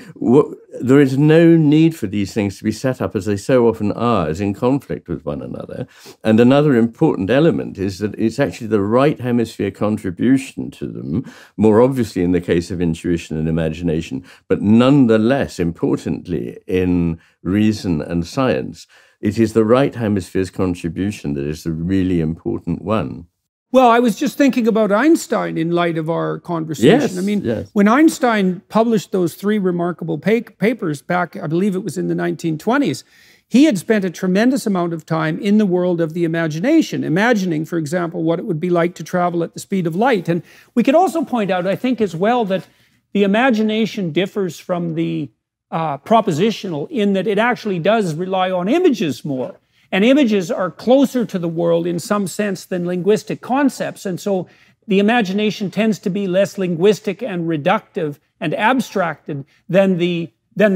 B: there is no need for these things to be set up, as they so often are, as in conflict with one another. And another important element is that it's actually the right hemisphere contribution to them, more obviously in the case of intuition and imagination, but nonetheless, importantly, in reason and science, it is the right hemisphere's contribution that is the really important one.
A: Well, I was just thinking about Einstein in light of our conversation.
B: Yes,
A: I mean, when Einstein published those three remarkable papers back, I believe it was in the 1920s, he had spent a tremendous amount of time in the world of the imagination, imagining, for example, what it would be like to travel at the speed of light. And we could also point out, I think as well, that the imagination differs from the propositional in that it actually does rely on images more. And images are closer to the world in some sense than linguistic concepts. And so the imagination tends to be less linguistic and reductive and abstracted than the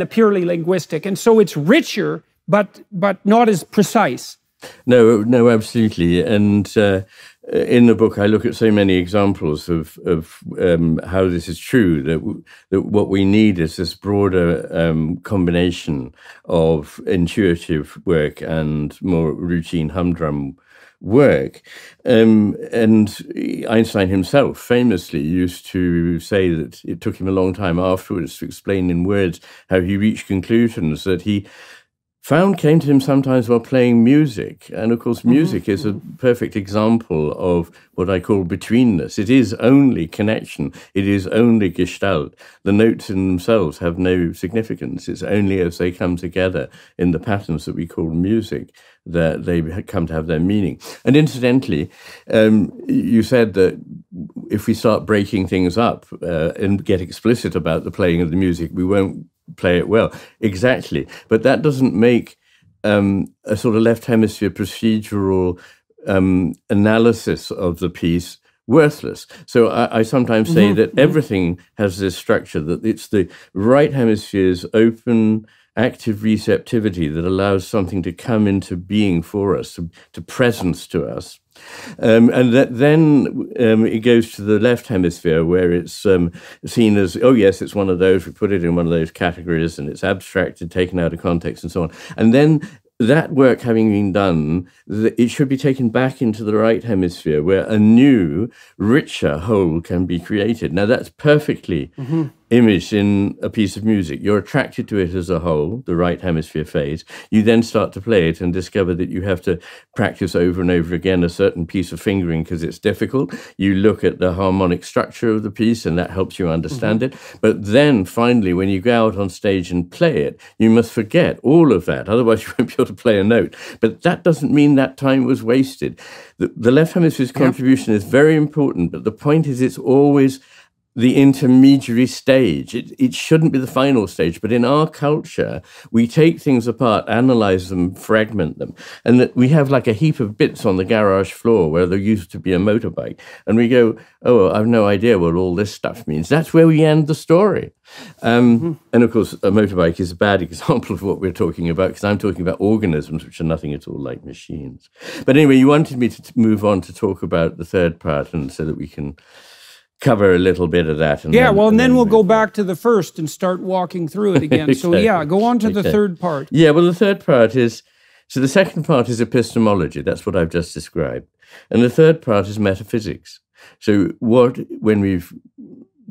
A: purely linguistic. And so it's richer, but not as precise.
B: No, absolutely. And in the book, I look at so many examples of how this is true, that what we need is this broader combination of intuitive work and more routine humdrum work. And Einstein himself famously used to say that it took him a long time afterwards to explain in words how he reached conclusions that he found came to him sometimes while playing music. And of course, music is a perfect example of what I call betweenness. It is only connection. It is only gestalt. The notes in themselves have no significance. It's only as they come together in the patterns that we call music that they come to have their meaning. And incidentally, you said that if we start breaking things up and get explicit about the playing of the music, we won't play it well. Exactly. But that doesn't make a sort of left hemisphere procedural analysis of the piece worthless. So I sometimes say that everything has this structure, that it's the right hemisphere's open, active receptivity that allows something to come into being for us, to presence to us. And that then it goes to the left hemisphere, where it's seen as, oh yes, it's one of those, we put it in one of those categories, and it's abstracted, taken out of context, and so on. And then that work having been done, it should be taken back into the right hemisphere, where a new, richer whole can be created. Now, that's perfectly imaged in a piece of music. You're attracted to it as a whole, the right hemisphere phase. You then start to play it and discover that you have to practice over and over again a certain piece of fingering because it's difficult. You look at the harmonic structure of the piece, and that helps you understand it. But then, finally, when you go out on stage and play it, you must forget all of that. Otherwise, you won't be able to play a note. But that doesn't mean that time was wasted. The left hemisphere's contribution is very important, but the point is it's always the intermediary stage. It shouldn't be the final stage, but in our culture, we take things apart, analyze them, fragment them, and that we have like a heap of bits on the garage floor where there used to be a motorbike, and we go, oh, I've no idea what all this stuff means. That's where we end the story. And of course, a motorbike is a bad example of what we're talking about, because I'm talking about organisms which are nothing at all like machines. But anyway, you wanted me to move on to talk about the third part, and so that we can cover a little bit of that.
A: And then we'll go back to the first and start walking through it again. Exactly. So go on to the third part.
B: Yeah, well, the third part is, so the second part is epistemology. That's what I've just described. And the third part is metaphysics. So when we've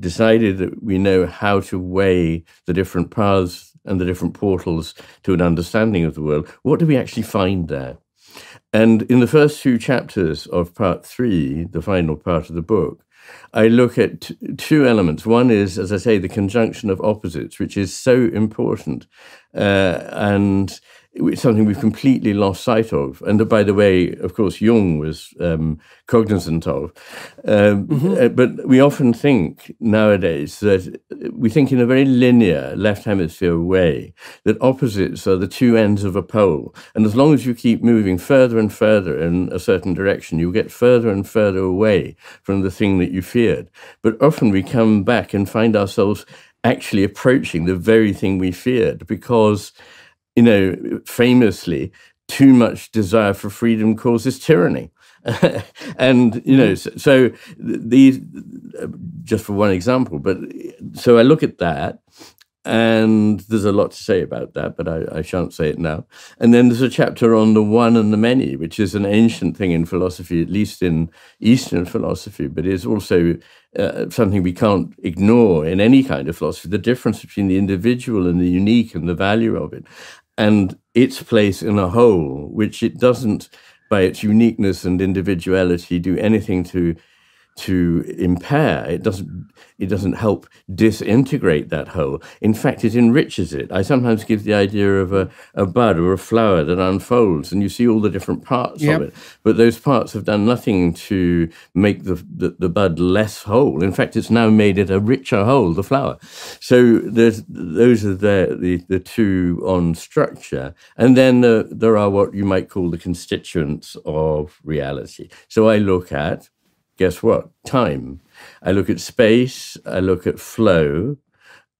B: decided that we know how to weigh the different paths and the different portals to an understanding of the world, what do we actually find there? And in the first two chapters of part 3, the final part of the book, I look at two elements. One is, as I say, the conjunction of opposites, which is so important, and it's something we've completely lost sight of. And by the way, of course, Jung was cognizant of. But we often think nowadays that we think in a very linear left hemisphere way, that opposites are the two ends of a pole. And as long as you keep moving further and further in a certain direction, you get further and further away from the thing that you feared. But often we come back and find ourselves actually approaching the very thing we feared, because famously, too much desire for freedom causes tyranny. And, so these, just for one example, but so I look at that, and there's a lot to say about that, but I shan't say it now. And then there's a chapter on the one and the many, which is an ancient thing in philosophy, at least in Eastern philosophy, but is also something we can't ignore in any kind of philosophy, the difference between the individual and the unique and the value of it, and its place in a whole, which it doesn't, by its uniqueness and individuality, do anything to impair. It doesn't help disintegrate that whole. In fact, it enriches it. I sometimes give the idea of a bud or a flower that unfolds, and you see all the different parts of it. But those parts have done nothing to make the bud less whole. In fact, it's now made it a richer whole, the flower. So those are the two on structure. And then there are what you might call the constituents of reality. So I look at, guess what? Time. I look at space, I look at flow,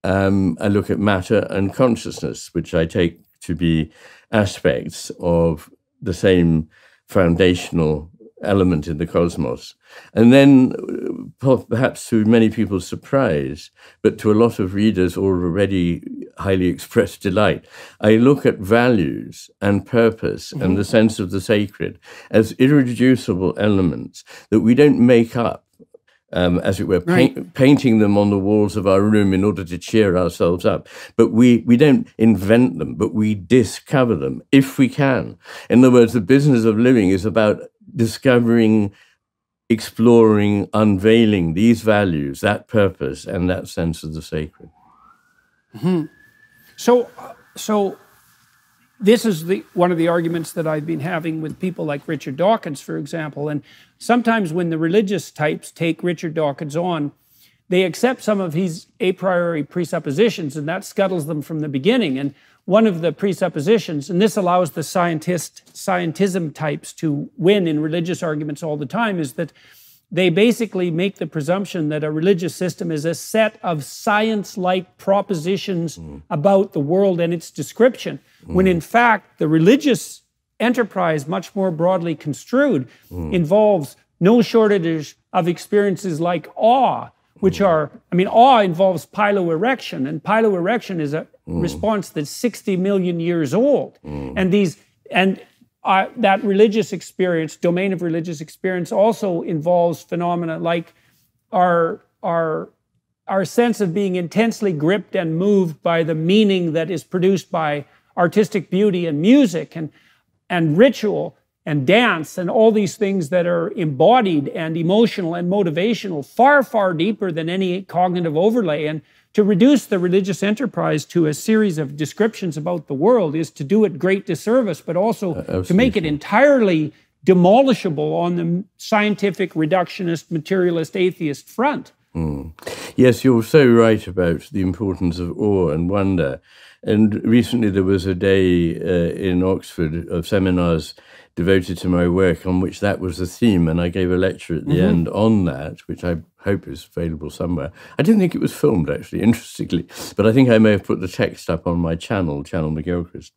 B: I look at matter and consciousness, which I take to be aspects of the same foundational element in the cosmos. And then, perhaps to many people's surprise, but to a lot of readers already highly expressed delight, I look at values and purpose and the sense of the sacred as irreducible elements that we don't make up as it were,
A: Right.
B: painting them on the walls of our room in order to cheer ourselves up. But we don't invent them, but we discover them if we can. In other words, the business of living is about discovering, exploring, unveiling these values, that purpose, and that sense of the sacred.
A: So this is one of the arguments that I've been having with people like Richard Dawkins, for example. And sometimes when the religious types take Richard Dawkins on, they accept some of his a priori presuppositions, and that scuttles them from the beginning. And one of the presuppositions, and this allows the scientism types to win in religious arguments all the time, is that they basically make the presumption that a religious system is a set of science-like propositions about the world and its description, when in fact the religious enterprise, much more broadly construed, involves no shortage of experiences like awe, which are, awe involves piloerection, and piloerection is a response that's 60 million years old. That religious experience, domain of religious experience, also involves phenomena like our sense of being intensely gripped and moved by the meaning that is produced by artistic beauty and music and ritual and dance and all these things that are embodied and emotional and motivational, far, far deeper than any cognitive overlay. And to reduce the religious enterprise to a series of descriptions about the world is to do it great disservice, but also to make it entirely demolishable on the scientific, reductionist, materialist, atheist front.
B: Yes, you're so right about the importance of awe and wonder. And recently there was a day in Oxford of seminars devoted to my work on which that was the theme, and I gave a lecture at the end on that, which I hope is available somewhere. I didn't think it was filmed, actually, interestingly, but I think I may have put the text up on my channel McGilchrist.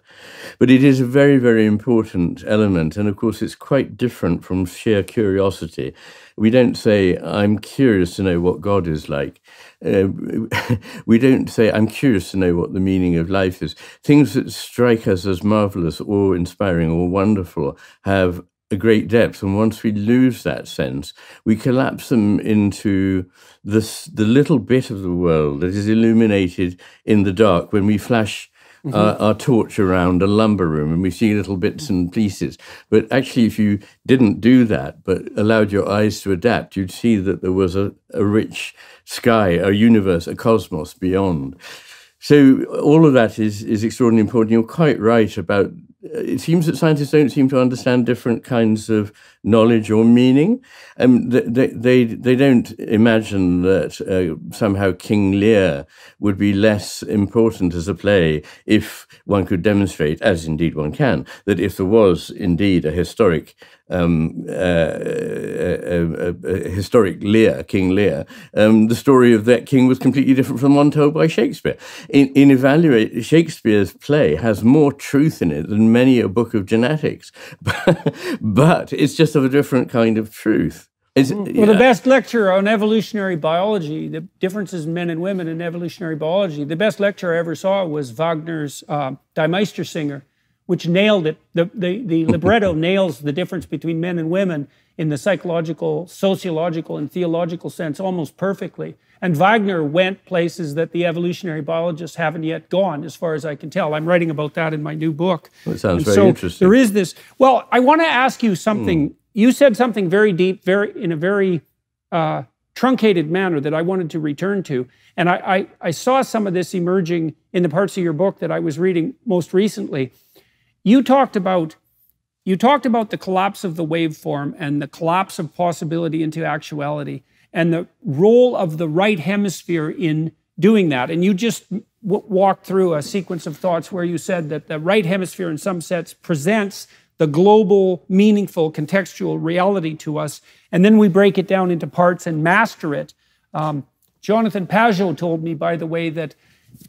B: But it is a very, very important element, and of course it's quite different from sheer curiosity. We don't say, I'm curious to know what God is like. We don't say, I'm curious to know what the meaning of life is. Things that strike us as marvelous or inspiring or wonderful have a great depth, and once we lose that sense, we collapse them into the little bit of the world that is illuminated in the dark when we flash our torch around a lumber room and we see little bits and pieces. But actually, if you didn't do that, but allowed your eyes to adapt, you'd see that there was a rich sky, a universe, a cosmos beyond. So all of that is extraordinarily important. You're quite right about, it seems that scientists don't seem to understand different kinds of knowledge or meaning. They don't imagine that somehow King Lear would be less important as a play if one could demonstrate, as indeed one can, that if there was indeed a historic Lear, King Lear, the story of that king was completely different from one told by Shakespeare. Shakespeare's play has more truth in it than many a book of genetics, but it's just of a different kind of truth.
A: Well, the best lecture on evolutionary biology, the differences in men and women in evolutionary biology, the best lecture I ever saw was Wagner's Die Meistersinger, which nailed it. The libretto nails the difference between men and women in the psychological, sociological, and theological sense almost perfectly. And Wagner went places that the evolutionary biologists haven't yet gone, as far as I can tell. I'm writing about that in my new book.
B: That sounds very interesting.
A: There is this. Well, I want to ask you something. You said something very deep, in a very truncated manner that I wanted to return to. And I saw some of this emerging in the parts of your book that I was reading most recently. You talked about the collapse of the waveform and the collapse of possibility into actuality and the role of the right hemisphere in doing that. And you just walked through a sequence of thoughts where you said that the right hemisphere in some sense presents the global, meaningful, contextual reality to us, and then we break it down into parts and master it. Jonathan Pajot told me, by the way, that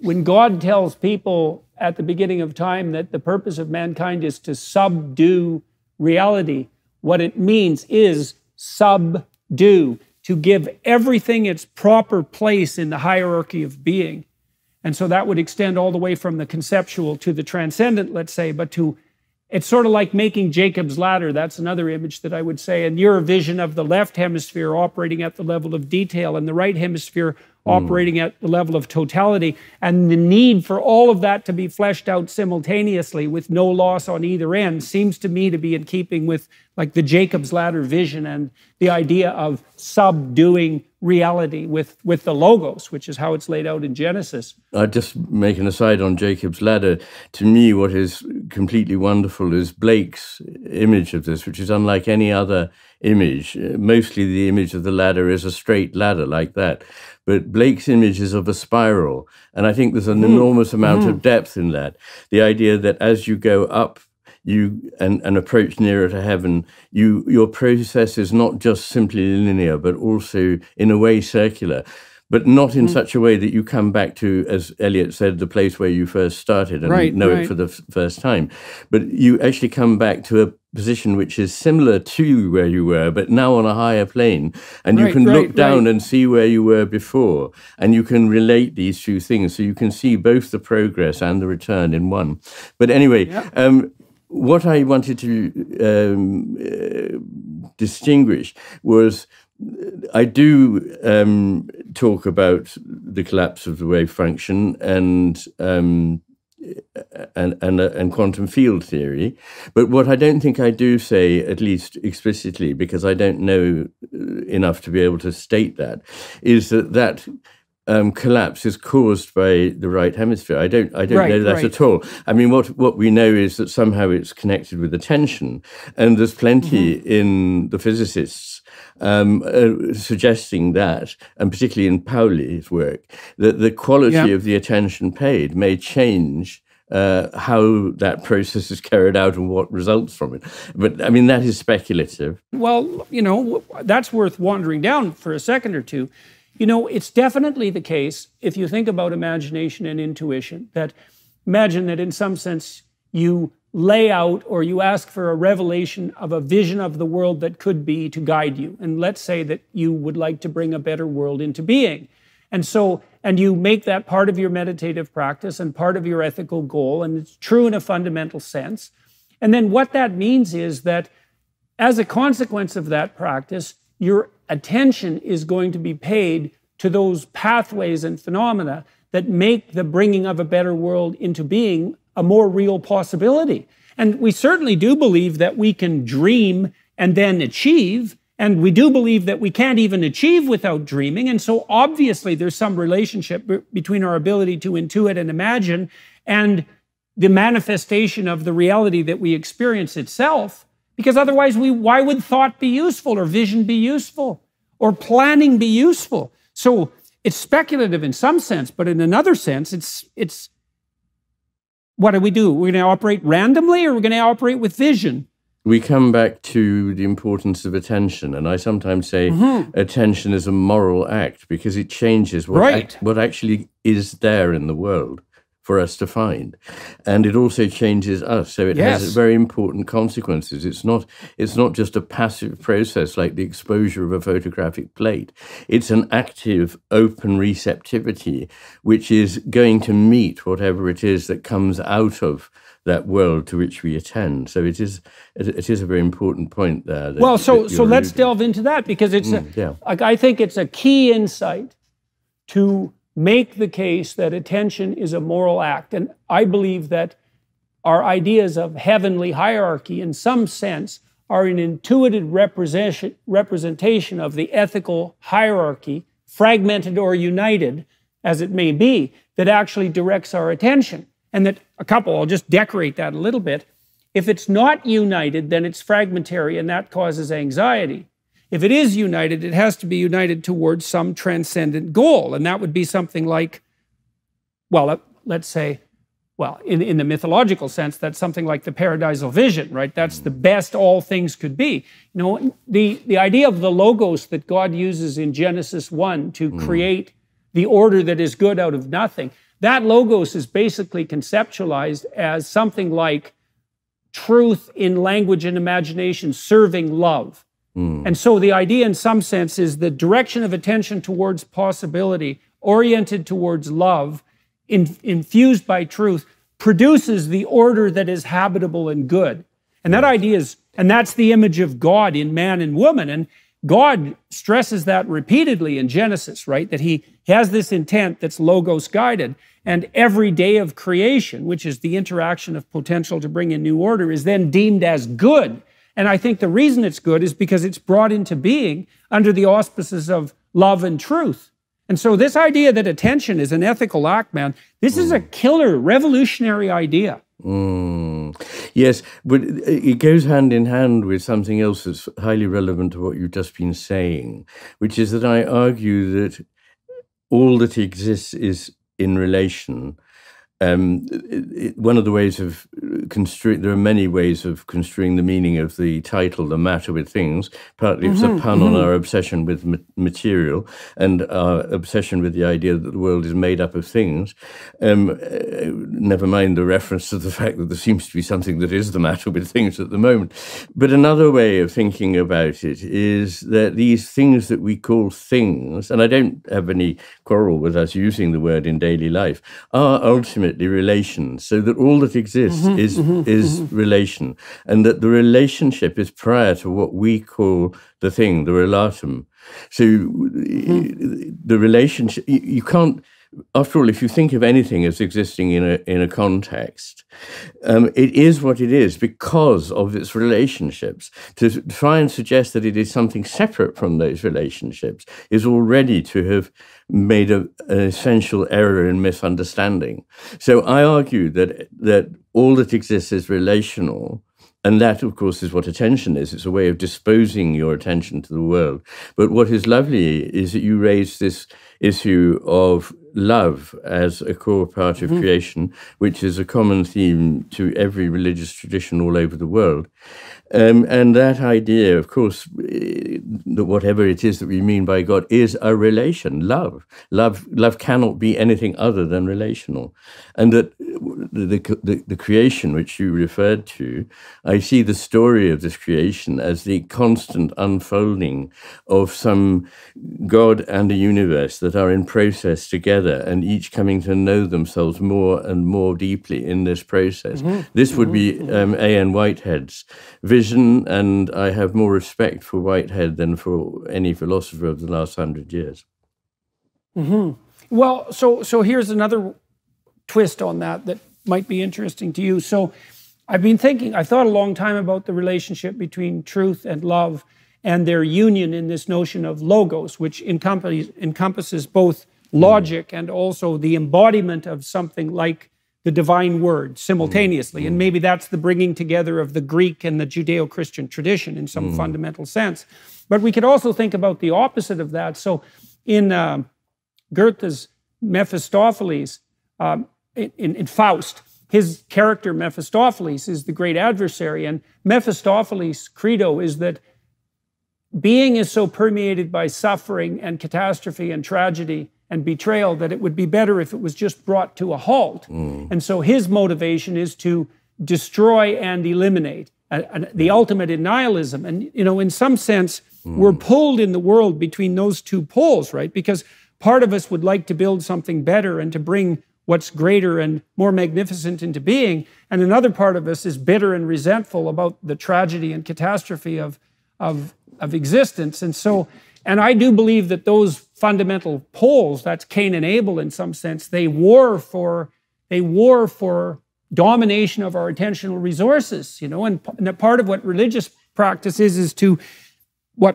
A: when God tells people at the beginning of time that the purpose of mankind is to subdue reality, what it means is subdue, to give everything its proper place in the hierarchy of being. And so that would extend all the way from the conceptual to the transcendent, let's say, but to it's sort of like making Jacob's ladder. That's another image that I would say. And your vision of the left hemisphere operating at the level of detail and the right hemisphere operating at the level of totality, and the need for all of that to be fleshed out simultaneously with no loss on either end seems to me to be in keeping with like the Jacob's ladder vision and the idea of subduing reality with the logos, which is how it's laid out in Genesis.
B: I'll just make an aside on Jacob's ladder. To me, what is completely wonderful is Blake's image of this, which is unlike any other image. Mostly the image of the ladder is a straight ladder like that. But Blake's image is of a spiral. And I think there's an enormous amount of depth in that. The idea that as you go up, and approach nearer to heaven, your process is not just simply linear, but also in a way circular, but not in such a way that you come back to, as Eliot said, the place where you first started and know it for the first time. But you actually come back to a position which is similar to where you were, but now on a higher plane. And you can look down and see where you were before. And you can relate these two things. So you can see both the progress and the return in one. But anyway, what I wanted to distinguish was I do talk about the collapse of the wave function and quantum field theory, but what I don't think I do say, at least explicitly, because I don't know enough to be able to state that, is that collapse is caused by the right hemisphere. I don't know that at all. I mean, what we know is that somehow it's connected with attention, and there's plenty in the physicists suggesting that, and particularly in Pauli's work, that the quality of the attention paid may change how that process is carried out and what results from it. But, I mean, that is speculative.
A: Well, that's worth wandering down for a second or two. It's definitely the case, if you think about imagination and intuition, that imagine that in some sense you lay out or you ask for a revelation of a vision of the world that could be to guide you. And let's say that you would like to bring a better world into being. And you make that part of your meditative practice and part of your ethical goal, and it's true in a fundamental sense. And then what that means is that as a consequence of that practice, your attention is going to be paid to those pathways and phenomena that make the bringing of a better world into being a more real possibility. And we certainly do believe that we can dream and then achieve, and we do believe that we can't even achieve without dreaming. And so obviously there's some relationship between our ability to intuit and imagine and the manifestation of the reality that we experience itself. Because otherwise, why would thought be useful, or vision be useful, or planning be useful? So it's speculative in some sense, but in another sense, it's what do? We're going to operate randomly, or we're going to operate with vision?
B: We come back to the importance of attention, and I sometimes say attention is a moral act because it changes what actually is there in the world for us to find, and it also changes us. So it has very important consequences. It's not just a passive process like the exposure of a photographic plate. It's an active, open receptivity which is going to meet whatever it is that comes out of that world to which we attend. So it is a very important point there.
A: So let's delve into that, because it's I think it's a key insight to make the case that attention is a moral act. And I believe that our ideas of heavenly hierarchy, in some sense, are an intuitive representation of the ethical hierarchy, fragmented or united, as it may be, that actually directs our attention. And that I'll just decorate that a little bit. If it's not united, then it's fragmentary, and that causes anxiety. If it is united, it has to be united towards some transcendent goal. And that would be something like, let's say, in the mythological sense, that's something like the paradisal vision, right? That's the best all things could be. The idea of the logos that God uses in Genesis 1 to create the order that is good out of nothing, that logos is basically conceptualized as something like truth in language and imagination serving love. And so the idea in some sense is the direction of attention towards possibility, oriented towards love, infused by truth, produces the order that is habitable and good. And that idea is, and that's the image of God in man and woman. And God stresses that repeatedly in Genesis, right? That he has this intent that's logos guided. And every day of creation, which is the interaction of potential to bring in new order, is then deemed as good. And I think the reason it's good is because it's brought into being under the auspices of love and truth. And so this idea that attention is an ethical act, man, this is a killer, revolutionary idea.
B: Yes, but it goes hand in hand with something else that's highly relevant to what you've just been saying, which is that I argue that all that exists is in relation. One of the ways of construing, there are many ways of construing the meaning of the title, The Matter with Things. Partly it's a pun on our obsession with material and our obsession with the idea that the world is made up of things. Never mind the reference to the fact that there seems to be something that is the matter with things at the moment. But another way of thinking about it is that these things that we call things, and I don't have any quarrel with us using the word in daily life, are ultimately relations, so that all that exists is relation, and that the relationship is prior to what we call the thing, the relatum. So the relationship, you can't, after all, if you think of anything as existing in a context, it is what it is because of its relationships. To try and suggest that it is something separate from those relationships is already to have made an essential error in misunderstanding. So I argue that all that exists is relational. And that, of course, is what attention is. It's a way of disposing your attention to the world. But what is lovely is that you raise this issue of love as a core part of creation, which is a common theme to every religious tradition all over the world. And that idea, of course, that whatever it is that we mean by God is a relation, love. Love cannot be anything other than relational. And that the creation which you referred to, I see the story of this creation as the constant unfolding of some God and a universe that are in process together and each coming to know themselves more and more deeply in this process. This would be Iain Whitehead's vision, and I have more respect for Whitehead than for any philosopher of the last 100 years.
A: Well, so here's another twist on that might be interesting to you. So I've been thinking, I thought a long time about the relationship between truth and love and their union in this notion of logos, which encompasses both logic and also the embodiment of something like the divine word simultaneously. And maybe that's the bringing together of the Greek and the Judeo-Christian tradition in some fundamental sense. But we could also think about the opposite of that. So in Goethe's Mephistopheles, in Faust, his character Mephistopheles is the great adversary. And Mephistopheles' credo is that being is so permeated by suffering and catastrophe and tragedy and betrayal that it would be better if it was just brought to a halt. And so his motivation is to destroy and eliminate, the ultimate in nihilism. And, you know, in some sense, we're pulled in the world between those two poles, right? Because part of us would like to build something better and to bring what's greater and more magnificent into being. And another part of us is bitter and resentful about the tragedy and catastrophe of existence. And so, and I do believe that those fundamental poles, that's Cain and Abel in some sense, they war for domination of our attentional resources, you know, and a part of what religious practice is to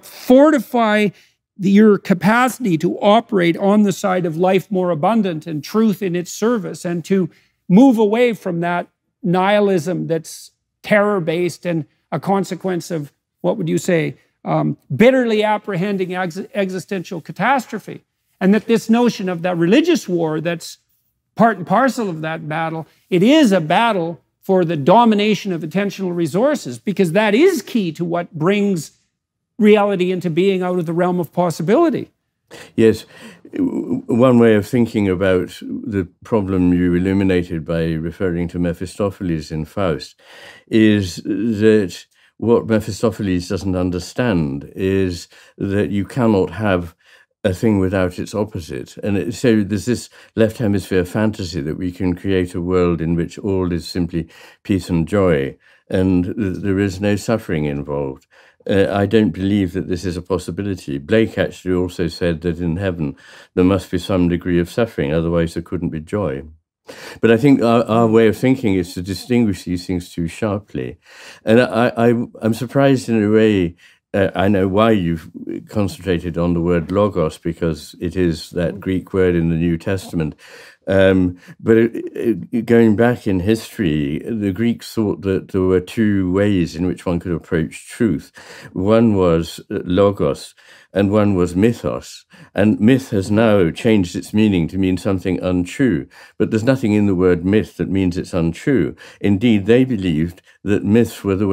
A: fortify your capacity to operate on the side of life more abundant and truth in its service, and to move away from that nihilism that's terror-based and a consequence of, what would you say, bitterly apprehending existential catastrophe. And that this notion of that religious war that's part and parcel of that battle, it is a battle for the domination of attentional resources, because that is key to what brings reality into being out of the realm of possibility.
B: Yes. One way of thinking about the problem you illuminated by referring to Mephistopheles in Faust is that what Mephistopheles doesn't understand is that you cannot have a thing without its opposite. And so there's this left hemisphere fantasy that we can create a world in which all is simply peace and joy, and there is no suffering involved. I don't believe that this is a possibility. Blake actually also said that in heaven there must be some degree of suffering, otherwise there couldn't be joy. But I think our way of thinking is to distinguish these things too sharply. And I'm surprised in a way. I know why you've concentrated on the word logos, because it is that Greek word in the New Testament. But going back in history, the Greeks thought that there were two ways in which one could approach truth. One was logos, and one was mythos. And myth has now changed its meaning to mean something untrue. But there's nothing in the word myth that means it's untrue. Indeed, they believed that myths were the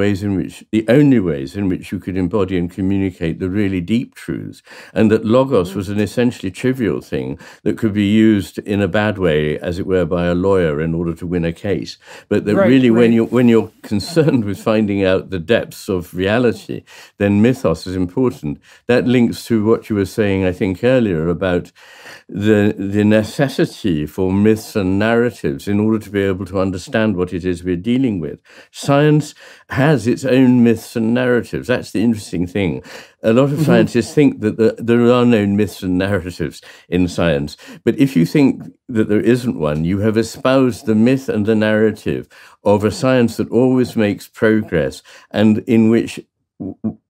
B: only ways in which you could embody and communicate the really deep truths, and that logos was an essentially trivial thing that could be used in a bad way, as it were, by a lawyer in order to win a case. But that when you're concerned with finding out the depths of reality, then mythos is important. That links to what you were saying, I think, earlier about the necessity for myths and narratives in order to be able to understand what it is we're dealing with. Science has its own myths and narratives. That's the interesting thing. A lot of scientists think that there are no myths and narratives in science. But if you think that there isn't one, you have espoused the myth and the narrative of a science that always makes progress and in which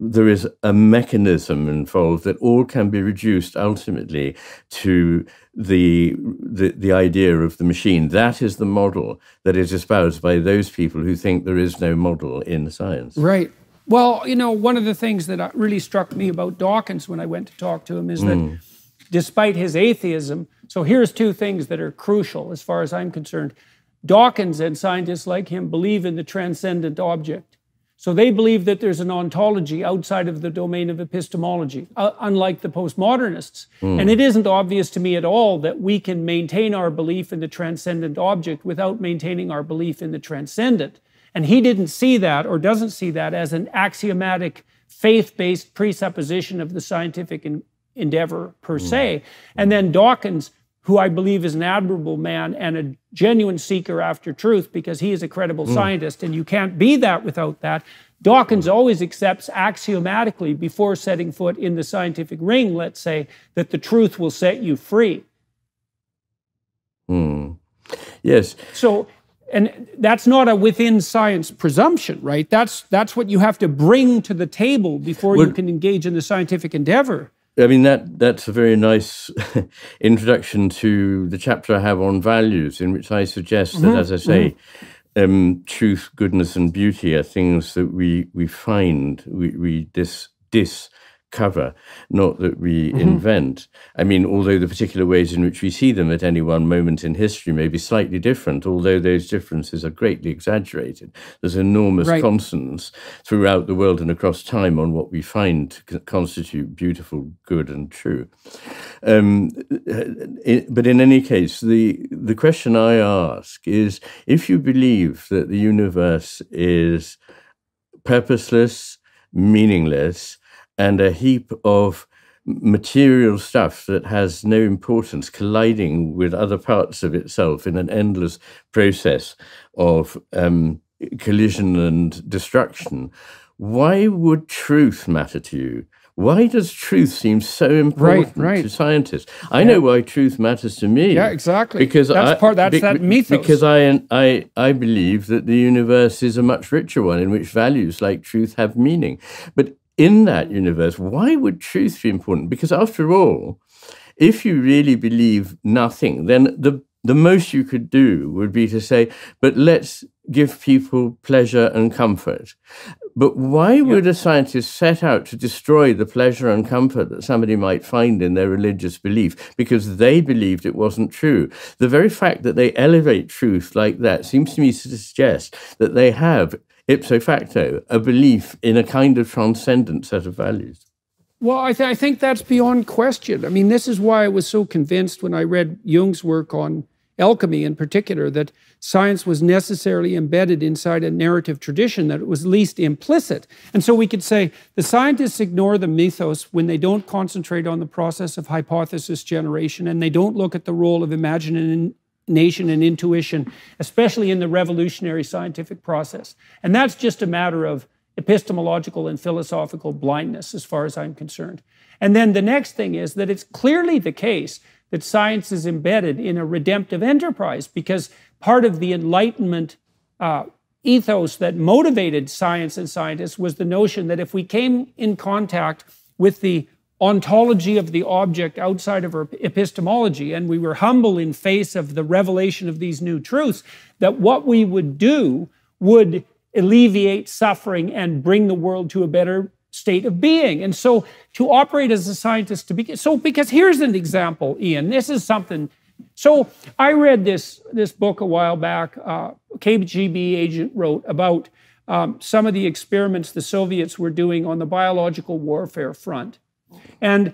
B: there is a mechanism involved that all can be reduced ultimately to the idea of the machine. That is the model that is espoused by those people who think there is no model in science.
A: Right. Well, one of the things that really struck me about Dawkins when I went to talk to him is that despite his atheism, so here's two things that are crucial as far as I'm concerned. Dawkins and scientists like him believe in the transcendent object. So they believe that there's an ontology outside of the domain of epistemology, unlike the postmodernists. And it isn't obvious to me at all that we can maintain our belief in the transcendent object without maintaining our belief in the transcendent. And he didn't see that, or doesn't see that, as an axiomatic, faith-based presupposition of the scientific endeavor per se. And then Dawkins, who I believe is an admirable man and a genuine seeker after truth, because he is a credible scientist, and you can't be that without that. Dawkins always accepts axiomatically, before setting foot in the scientific ring, let's say, that the truth will set you free.
B: Yes.
A: So, and that's not a within science presumption, right? That's what you have to bring to the table before you can engage in the scientific endeavor.
B: I mean, that's a very nice introduction to the chapter I have on values, in which I suggest that, as I say, truth, goodness, and beauty are things that we find, we discover, not that we invent. I mean, although the particular ways in which we see them at any one moment in history may be slightly different, although those differences are greatly exaggerated. There's enormous consonance throughout the world and across time on what we find constitute beautiful, good, and true. But in any case, the question I ask is, if you believe that the universe is purposeless, meaningless, and a heap of material stuff that has no importance colliding with other parts of itself in an endless process of collision and destruction, why would truth matter to you? Why does truth seem so important to scientists? I know why truth matters to me.
A: Yeah, exactly.
B: Because
A: that's that mythos.
B: Because I believe that the universe is a much richer one in which values like truth have meaning. But in that universe, why would truth be important? Because after all, if you really believe nothing, then the most you could do would be to say, but let's give people pleasure and comfort. But why would a scientist set out to destroy the pleasure and comfort that somebody might find in their religious belief because they believed it wasn't true? The very fact that they elevate truth like that seems to me to suggest that they have, ipso facto, a belief in a kind of transcendent set of values.
A: Well, I think that's beyond question. I mean, this is why I was so convinced when I read Jung's work on alchemy in particular, that science was necessarily embedded inside a narrative tradition, that it was at least implicit. And so we could say the scientists ignore the mythos when they don't concentrate on the process of hypothesis generation, and they don't look at the role of imagination and intuition, especially in the revolutionary scientific process. And that's just a matter of epistemological and philosophical blindness, as far as I'm concerned. And then the next thing is that it's clearly the case that science is embedded in a redemptive enterprise, because part of the Enlightenment ethos that motivated science and scientists was the notion that if we came in contact with the ontology of the object outside of our epistemology, and we were humble in face of the revelation of these new truths, that what we would do would alleviate suffering and bring the world to a better state of being. And so to operate as a scientist, because here's an example, Iain, this is something. So I read this book a while back, KGB agent wrote about some of the experiments the Soviets were doing on the biological warfare front. And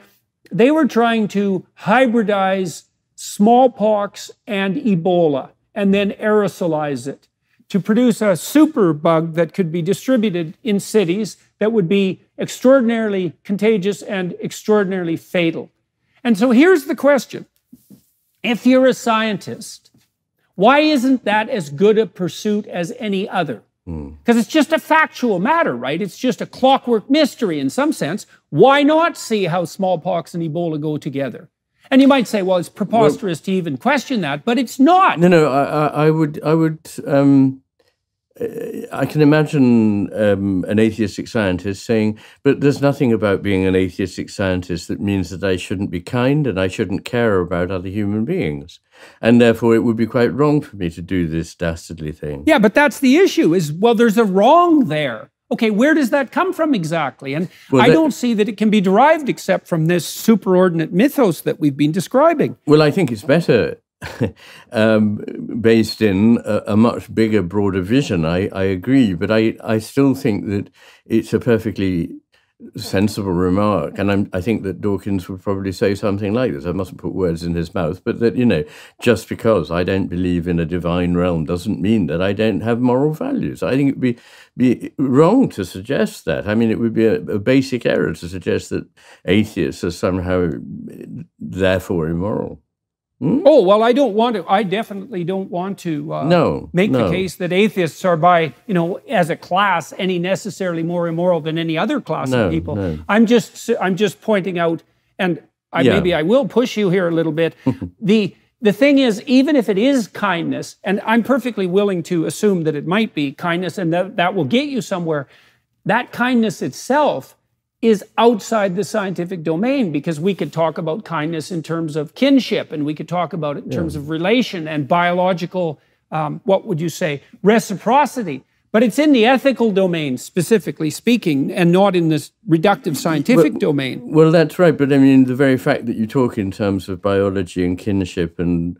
A: they were trying to hybridize smallpox and Ebola and then aerosolize it to produce a super bug that could be distributed in cities that would be extraordinarily contagious and extraordinarily fatal. And so here's the question. If you're a scientist, why isn't that as good a pursuit as any other? Because it's just a factual matter, right? It's just a clockwork mystery in some sense. Why not see how smallpox and Ebola go together? And you might say, well, it's preposterous to even question that, but it's not.
B: No, I can imagine an atheistic scientist saying, but there's nothing about being an atheistic scientist that means that I shouldn't be kind and I shouldn't care about other human beings. And therefore, it would be quite wrong for me to do this dastardly thing.
A: Yeah, but that's the issue is, well, there's a wrong there. Okay, where does that come from exactly? And I don't see that it can be derived except from this superordinate mythos that we've been describing.
B: Well, I think it's better based in a much bigger, broader vision. I agree, but I still think that it's a perfectly sensible remark, and I think that Dawkins would probably say something like this. I mustn't put words in his mouth, but that, just because I don't believe in a divine realm doesn't mean that I don't have moral values. I think it would be wrong to suggest that. I mean, it would be a basic error to suggest that atheists are somehow therefore immoral.
A: Oh, well, I definitely don't want to make the case that atheists are by, as a class, any necessarily more immoral than any other class of people. No. I'm just pointing out, and maybe I will push you here a little bit. The thing is, even if it is kindness, and I'm perfectly willing to assume that it might be kindness and that will get you somewhere, that kindness itself is outside the scientific domain, because we could talk about kindness in terms of kinship, and we could talk about it in terms of relation and biological, reciprocity. But it's in the ethical domain, specifically speaking, and not in this reductive scientific domain.
B: Well, that's right. But I mean, the very fact that you talk in terms of biology and kinship and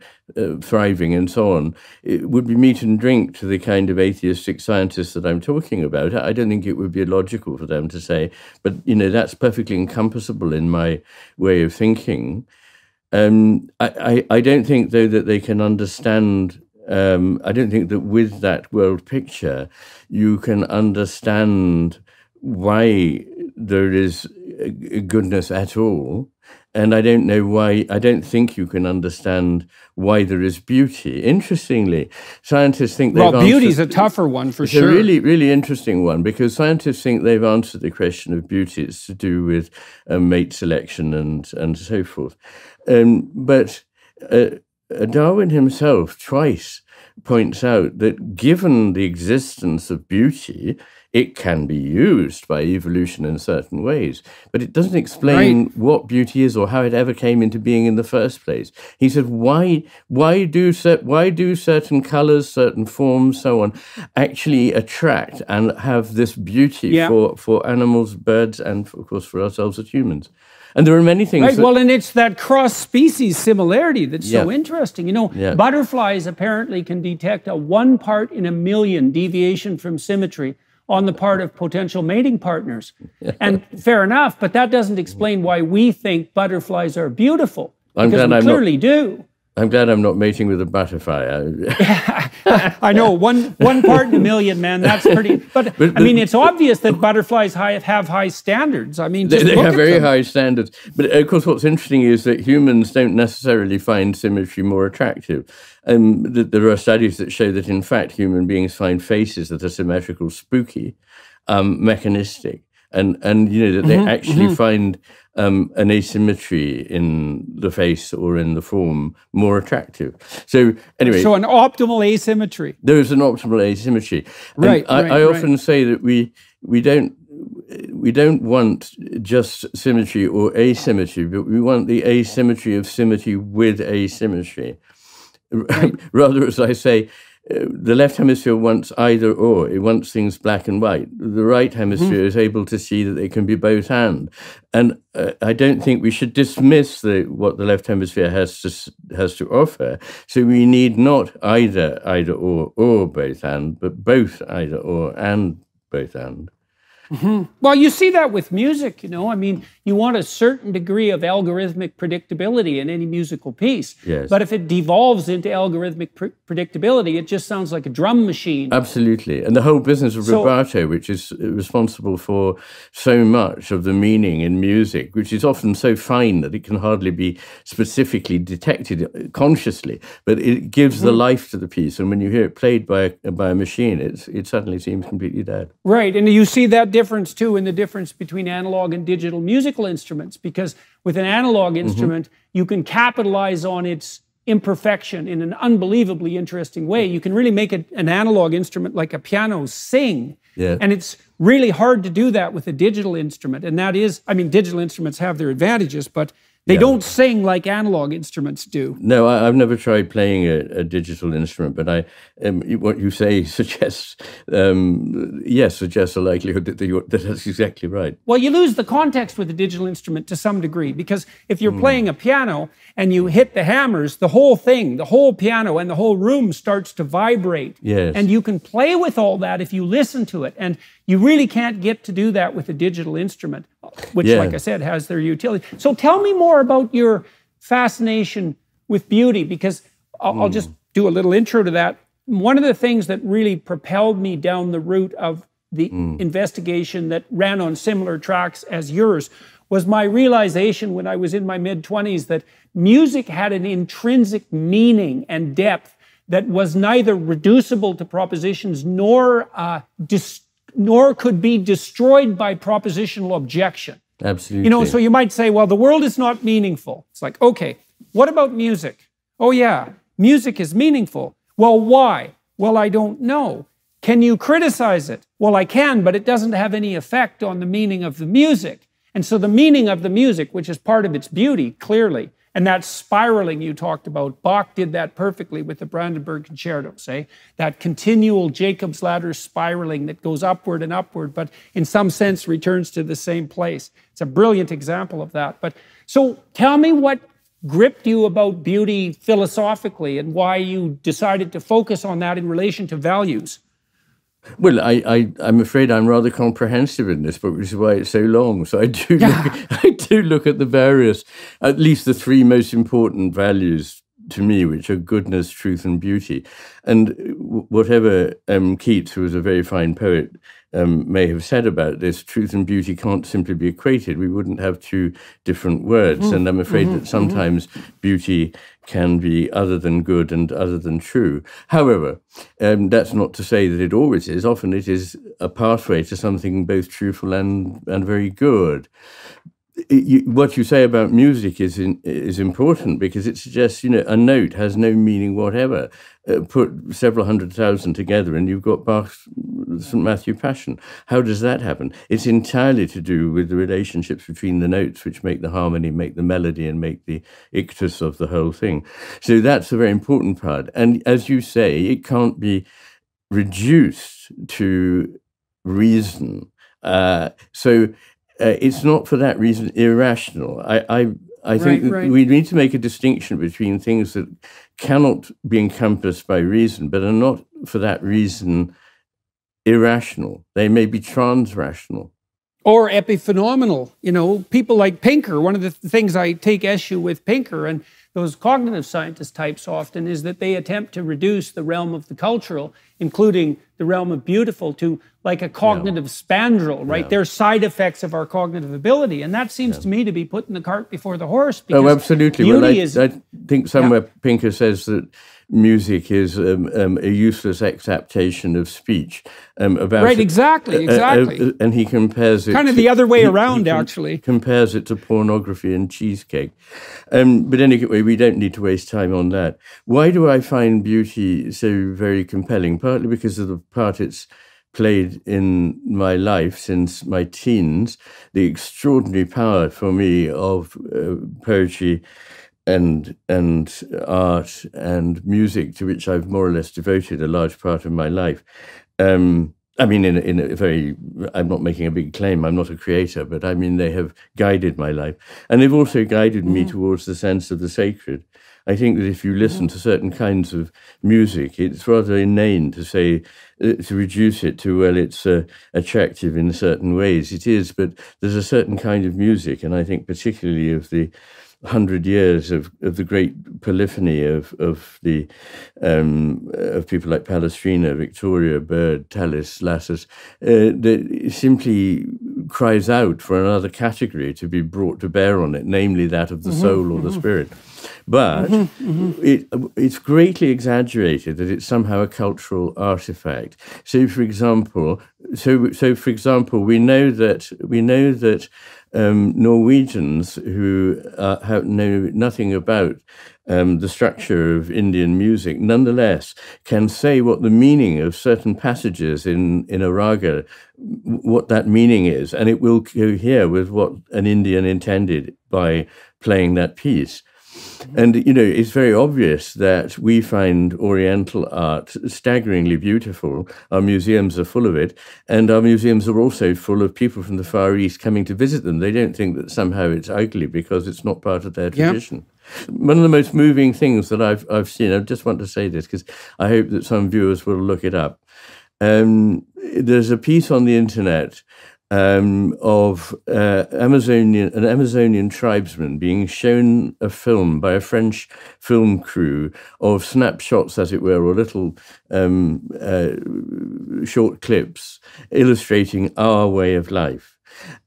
B: thriving and so on, it would be meat and drink to the kind of atheistic scientists that I'm talking about. I don't think it would be illogical for them to say, but, that's perfectly encompassable in my way of thinking. I don't think, though, that they can understand. I don't think that with that world picture, you can understand why there is goodness at all. And I don't think you can understand why there is beauty. Interestingly, scientists think they've answered...
A: Well, beauty's a tougher one for sure.
B: It's a really, really interesting one, because scientists think they've answered the question of beauty. It's to do with mate selection and so forth. But Darwin himself twice points out that given the existence of beauty, it can be used by evolution in certain ways, but it doesn't explain what beauty is or how it ever came into being in the first place. He said, why do certain colors, certain forms, so on, actually attract and have this beauty for animals, birds, and of course for ourselves as humans? And there are many things.
A: Right. Well, and it's that cross-species similarity that's so interesting. Butterflies apparently can detect a 1 part in a million deviation from symmetry on the part of potential mating partners. And fair enough, but that doesn't explain why we think butterflies are beautiful, because we clearly do.
B: I'm glad I'm not mating with a butterfly.
A: I know, one part in a million, man. That's pretty. But I mean, it's obvious that butterflies have high standards. I mean, just
B: they
A: look
B: have
A: at
B: very
A: them.
B: high standards. But of course, what's interesting is that humans don't necessarily find symmetry more attractive. There are studies that show that, in fact, human beings find faces that are symmetrical spooky, mechanistic. And that they actually find an asymmetry in the face or in the form more attractive. So anyway,
A: so an optimal asymmetry.
B: There is an optimal asymmetry.
A: Right.
B: I often say that we don't want just symmetry or asymmetry, but we want the asymmetry of symmetry with asymmetry. Right. Rather, as I say, the left hemisphere wants either or. It wants things black and white. The right hemisphere is able to see that they can be both and. And I don't think we should dismiss what the left hemisphere has to offer. So we need not either or both and, but both either or and both and.
A: Well, you see that with music, I mean, you want a certain degree of algorithmic predictability in any musical piece.
B: Yes.
A: But if it devolves into algorithmic predictability, it just sounds like a drum machine.
B: Absolutely. And the whole business of rubato, which is responsible for so much of the meaning in music, which is often so fine that it can hardly be specifically detected consciously, but it gives the life to the piece. And when you hear it played by a machine, it suddenly seems completely dead.
A: Right. And you see that difference too in the difference between analog and digital musical instruments, because with an analog instrument, you can capitalize on its imperfection in an unbelievably interesting way. You can really make an analog instrument like a piano sing.
B: Yeah.
A: And it's really hard to do that with a digital instrument. And that is, I mean, digital instruments have their advantages, but they don't sing like analog instruments do.
B: No, I've never tried playing a digital instrument, but what you say suggests a likelihood that that's exactly right.
A: Well, you lose the context with a digital instrument to some degree, because if you're playing a piano and you hit the hammers, the whole piano and the whole room starts to vibrate.
B: Yes.
A: And you can play with all that if you listen to it. And you really can't get to do that with a digital instrument, which, like I said, has their utility. So tell me more about your fascination with beauty, because I'll just do a little intro to that. One of the things that really propelled me down the route of the investigation that ran on similar tracks as yours was my realization when I was in my mid-20s that music had an intrinsic meaning and depth that was neither reducible to propositions nor could be destroyed by propositional objection.
B: Absolutely.
A: So you might say, well, the world is not meaningful. It's like, okay, what about music? Oh yeah, music is meaningful. Well, why? Well, I don't know. Can you criticize it? Well, I can, but it doesn't have any effect on the meaning of the music. And so the meaning of the music, which is part of its beauty, clearly, and that spiraling you talked about, Bach did that perfectly with the Brandenburg concertos, that continual Jacob's ladder spiraling that goes upward and upward, but in some sense returns to the same place. It's a brilliant example of that. But so tell me what gripped you about beauty philosophically and why you decided to focus on that in relation to values.
B: Well, I'm afraid I'm rather comprehensive in this book, which is why it's so long. So I do look at the various, at least the three most important values to me, which are goodness, truth, and beauty. And whatever Keats, who was a very fine poet, may have said about this, truth and beauty can't simply be equated. We wouldn't have two different words. And I'm afraid that sometimes beauty can be other than good and other than true. However, that's not to say that it always is. Often it is a pathway to something both truthful and very good. What you say about music is important, because it suggests, a note has no meaning whatever. Put several 100,000 together and you've got Bach's St. Matthew Passion. How does that happen? It's entirely to do with the relationships between the notes, which make the harmony, make the melody, and make the ictus of the whole thing. So that's a very important part. And as you say, it can't be reduced to reason. It's not for that reason irrational. I think we need to make a distinction between things that cannot be encompassed by reason, but are not for that reason irrational. They may be transrational.
A: Or epiphenomenal. People like Pinker, one of the things I take issue with Pinker, and those cognitive scientist types often is that they attempt to reduce the realm of the cultural, including the realm of beautiful, to like a cognitive spandrel, right? They're side effects of our cognitive ability. And that seems to me to be putting the cart before the horse. Because
B: absolutely. Beauty I think somewhere Pinker says that music is a useless exaptation of speech.
A: Exactly.
B: And he compares it...
A: Kind of the other way around, actually.
B: Compares it to pornography and cheesecake. But anyway, we don't need to waste time on that. Why do I find beauty so very compelling? Partly because of the part it's played in my life since my teens, the extraordinary power for me of poetry and art and music, to which I've more or less devoted a large part of my life. I mean, in a very, I'm not making a big claim, I'm not a creator, but I mean, they have guided my life. And they've also guided me towards the sense of the sacred. I think that if you listen to certain kinds of music, it's rather inane to say, to reduce it to, well, it's attractive in certain ways. It is, but there's a certain kind of music, and I think particularly of the 100 years of the great polyphony of people like Palestrina, Victoria, Bird, Tallis, Lassus, that simply cries out for another category to be brought to bear on it, namely that of the soul or the spirit. But it's greatly exaggerated that it's somehow a cultural artifact. So, for example, we know that Norwegians who know nothing about the structure of Indian music, nonetheless, can say what the meaning of certain passages in a raga, what that meaning is, and it will cohere with what an Indian intended by playing that piece. And, it's very obvious that we find Oriental art staggeringly beautiful. Our museums are full of it. And our museums are also full of people from the Far East coming to visit them. They don't think that somehow it's ugly because it's not part of their tradition. One of the most moving things that I've seen, I just want to say this because I hope that some viewers will look it up. There's a piece on the internet of an Amazonian tribesman being shown a film by a French film crew of snapshots, as it were, or little short clips illustrating our way of life.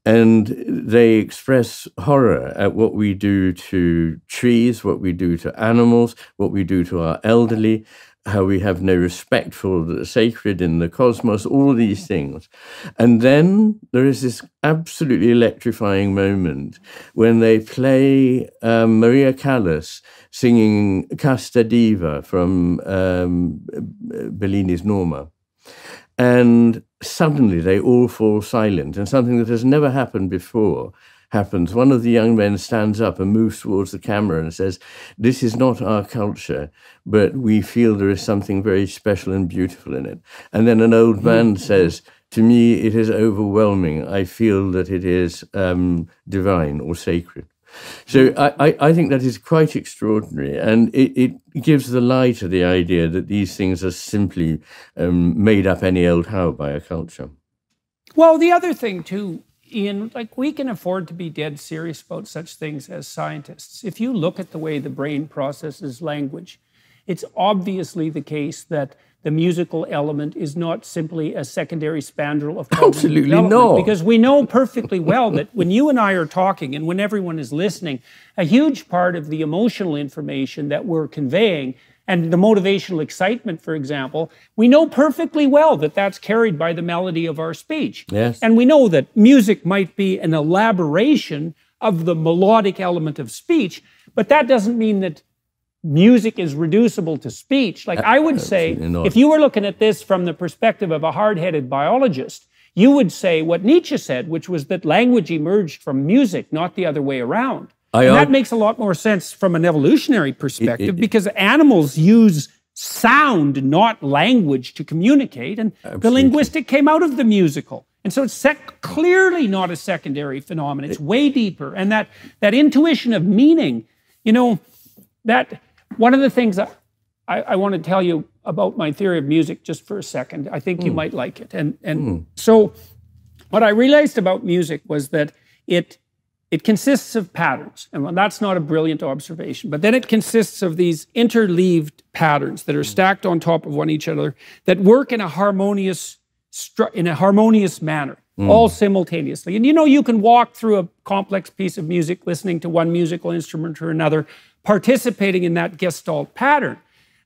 B: And they express horror at what we do to trees, what we do to animals, what we do to our elderly, how we have no respect for the sacred in the cosmos, all these things. And then there is this absolutely electrifying moment when they play Maria Callas singing Casta Diva from Bellini's Norma. And suddenly they all fall silent, and something that has never happened before happens. One of the young men stands up and moves towards the camera and says, "This is not our culture, but we feel there is something very special and beautiful in it." And then an old man says, "To me, it is overwhelming. I feel that it is divine or sacred." So I think that is quite extraordinary, and it gives the lie to the idea that these things are simply made up any old how by a culture.
A: Well, the other thing too, Iain, like we can afford to be dead serious about such things as scientists. If you look at the way the brain processes language, it's obviously the case that the musical element is not simply a secondary spandrel of cognitive development.
B: No.
A: Because we know perfectly well that when you and I are talking and when everyone is listening, a huge part of the emotional information that we're conveying and the motivational excitement, for example, we know perfectly well that that's carried by the melody of our speech.
B: Yes.
A: And we know that music might be an elaboration of the melodic element of speech, but that doesn't mean that music is reducible to speech. Like I would say, if you were looking at this from the perspective of a hard-headed biologist, you would say what Nietzsche said, which was that language emerged from music, not the other way around. And that makes a lot more sense from an evolutionary perspective because animals use sound, not language, to communicate. And the linguistic came out of the musical. And so it's clearly not a secondary phenomenon. It's way deeper. And that intuition of meaning, that one of the things I want to tell you about my theory of music just for a second. I think you might like it. So what I realized about music was that it consists of patterns. And well, that's not a brilliant observation. But then it consists of these interleaved patterns that are stacked on top of one each other that work in a harmonious manner, all simultaneously. And you can walk through a complex piece of music, listening to one musical instrument or another, participating in that Gestalt pattern.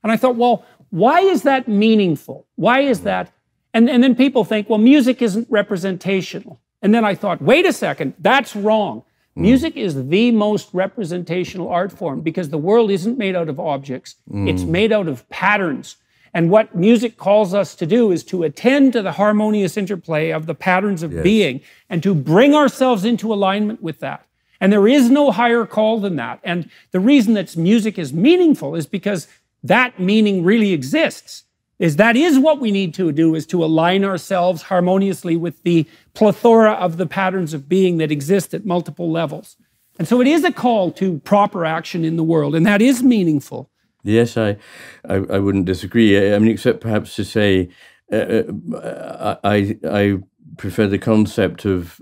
A: And I thought, well, why is that meaningful? Why is that? And then people think, well, music isn't representational. And then I thought, wait a second, that's wrong. Music is the most representational art form because the world isn't made out of objects. It's made out of patterns. And what music calls us to do is to attend to the harmonious interplay of the patterns of being and to bring ourselves into alignment with that. And there is no higher call than that. And the reason that music is meaningful is because that meaning really exists. That is what we need to do, is to align ourselves harmoniously with the plethora of the patterns of being that exist at multiple levels. And so it is a call to proper action in the world, and that is meaningful.
B: Yes, I wouldn't disagree. I mean, except perhaps to say I prefer the concept of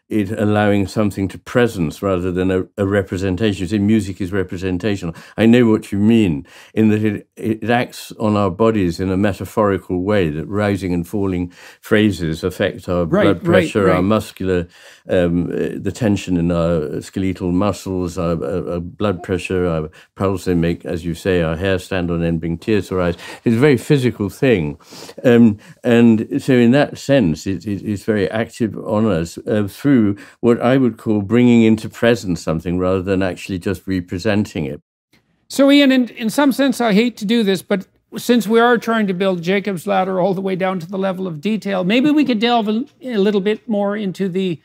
B: it allowing something to presence rather than a representation. You say music is representational. I know what you mean, in that it acts on our bodies in a metaphorical way, that rising and falling phrases affect our blood pressure, our muscular, the tension in our skeletal muscles, our blood pressure, our pulse. They make, as you say, our hair stand on end, bring tears to our eyes. It's a very physical thing. And so in that sense, it's very active on us through what I would call bringing into presence something rather than actually just representing it.
A: So Iain, in some sense, I hate to do this, but since we are trying to build Jacob's ladder all the way down to the level of detail, maybe we could delve a little bit more into the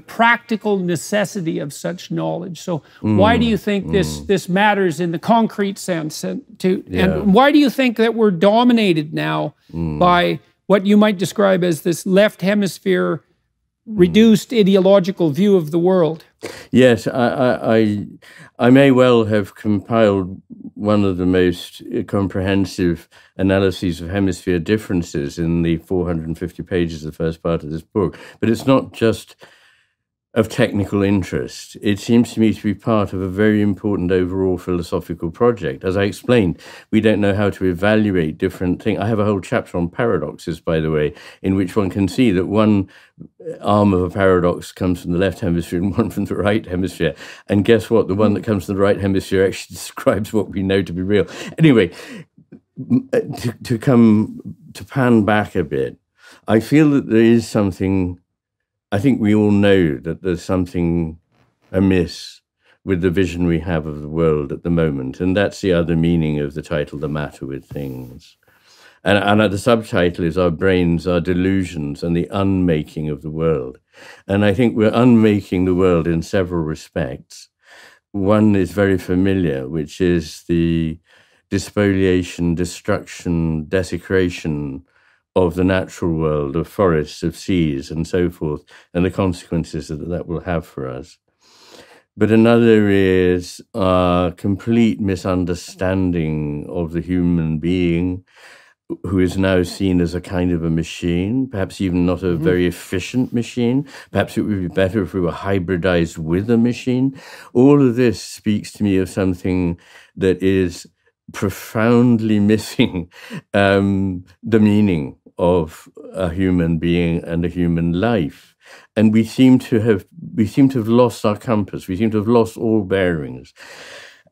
A: practical necessity of such knowledge. So why do you think this matters in the concrete sense? And why do you think that we're dominated now by what you might describe as this left hemisphere reduced ideological view of the world?
B: Yes, I may well have compiled one of the most comprehensive analyses of hemisphere differences in the 450 pages of the first part of this book. But it's not just of technical interest. It seems to me to be part of a very important overall philosophical project. As I explained, we don't know how to evaluate different things. I have a whole chapter on paradoxes, by the way, in which one can see that one arm of a paradox comes from the left hemisphere and one from the right hemisphere. And guess what? The one that comes from the right hemisphere actually describes what we know to be real. Anyway, to pan back a bit, I feel that there is something. I think we all know that there's something amiss with the vision we have of the world at the moment, and that's the other meaning of the title, The Matter with Things. And the subtitle is Our Brains, Our Delusions, and the Unmaking of the World. And I think we're unmaking the world in several respects. One is very familiar, which is the despoliation, destruction, desecration of the natural world, of forests, of seas, and so forth, and the consequences that will have for us. But another is a complete misunderstanding of the human being, who is now seen as a kind of a machine, perhaps even not a very efficient machine. Perhaps it would be better if we were hybridized with a machine. All of this speaks to me of something that is profoundly missing the meaning of a human being and a human life. And we seem to have lost our compass. We seem to have lost all bearings.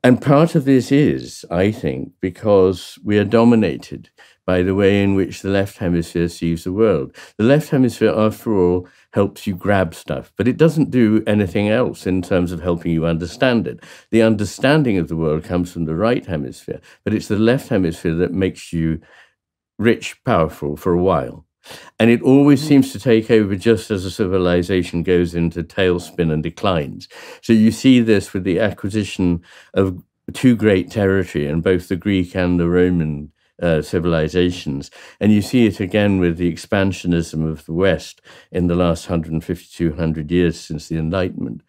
B: And part of this is, I think, because we are dominated by the way in which the left hemisphere sees the world. The left hemisphere, after all, helps you grab stuff, but it doesn't do anything else in terms of helping you understand it. The understanding of the world comes from the right hemisphere, but it's the left hemisphere that makes you rich, powerful for a while. And it always seems to take over just as a civilization goes into tailspin and declines. So you see this with the acquisition of two great territory in both the Greek and the Roman civilizations. And you see it again with the expansionism of the West in the last 150, 200 years since the Enlightenment.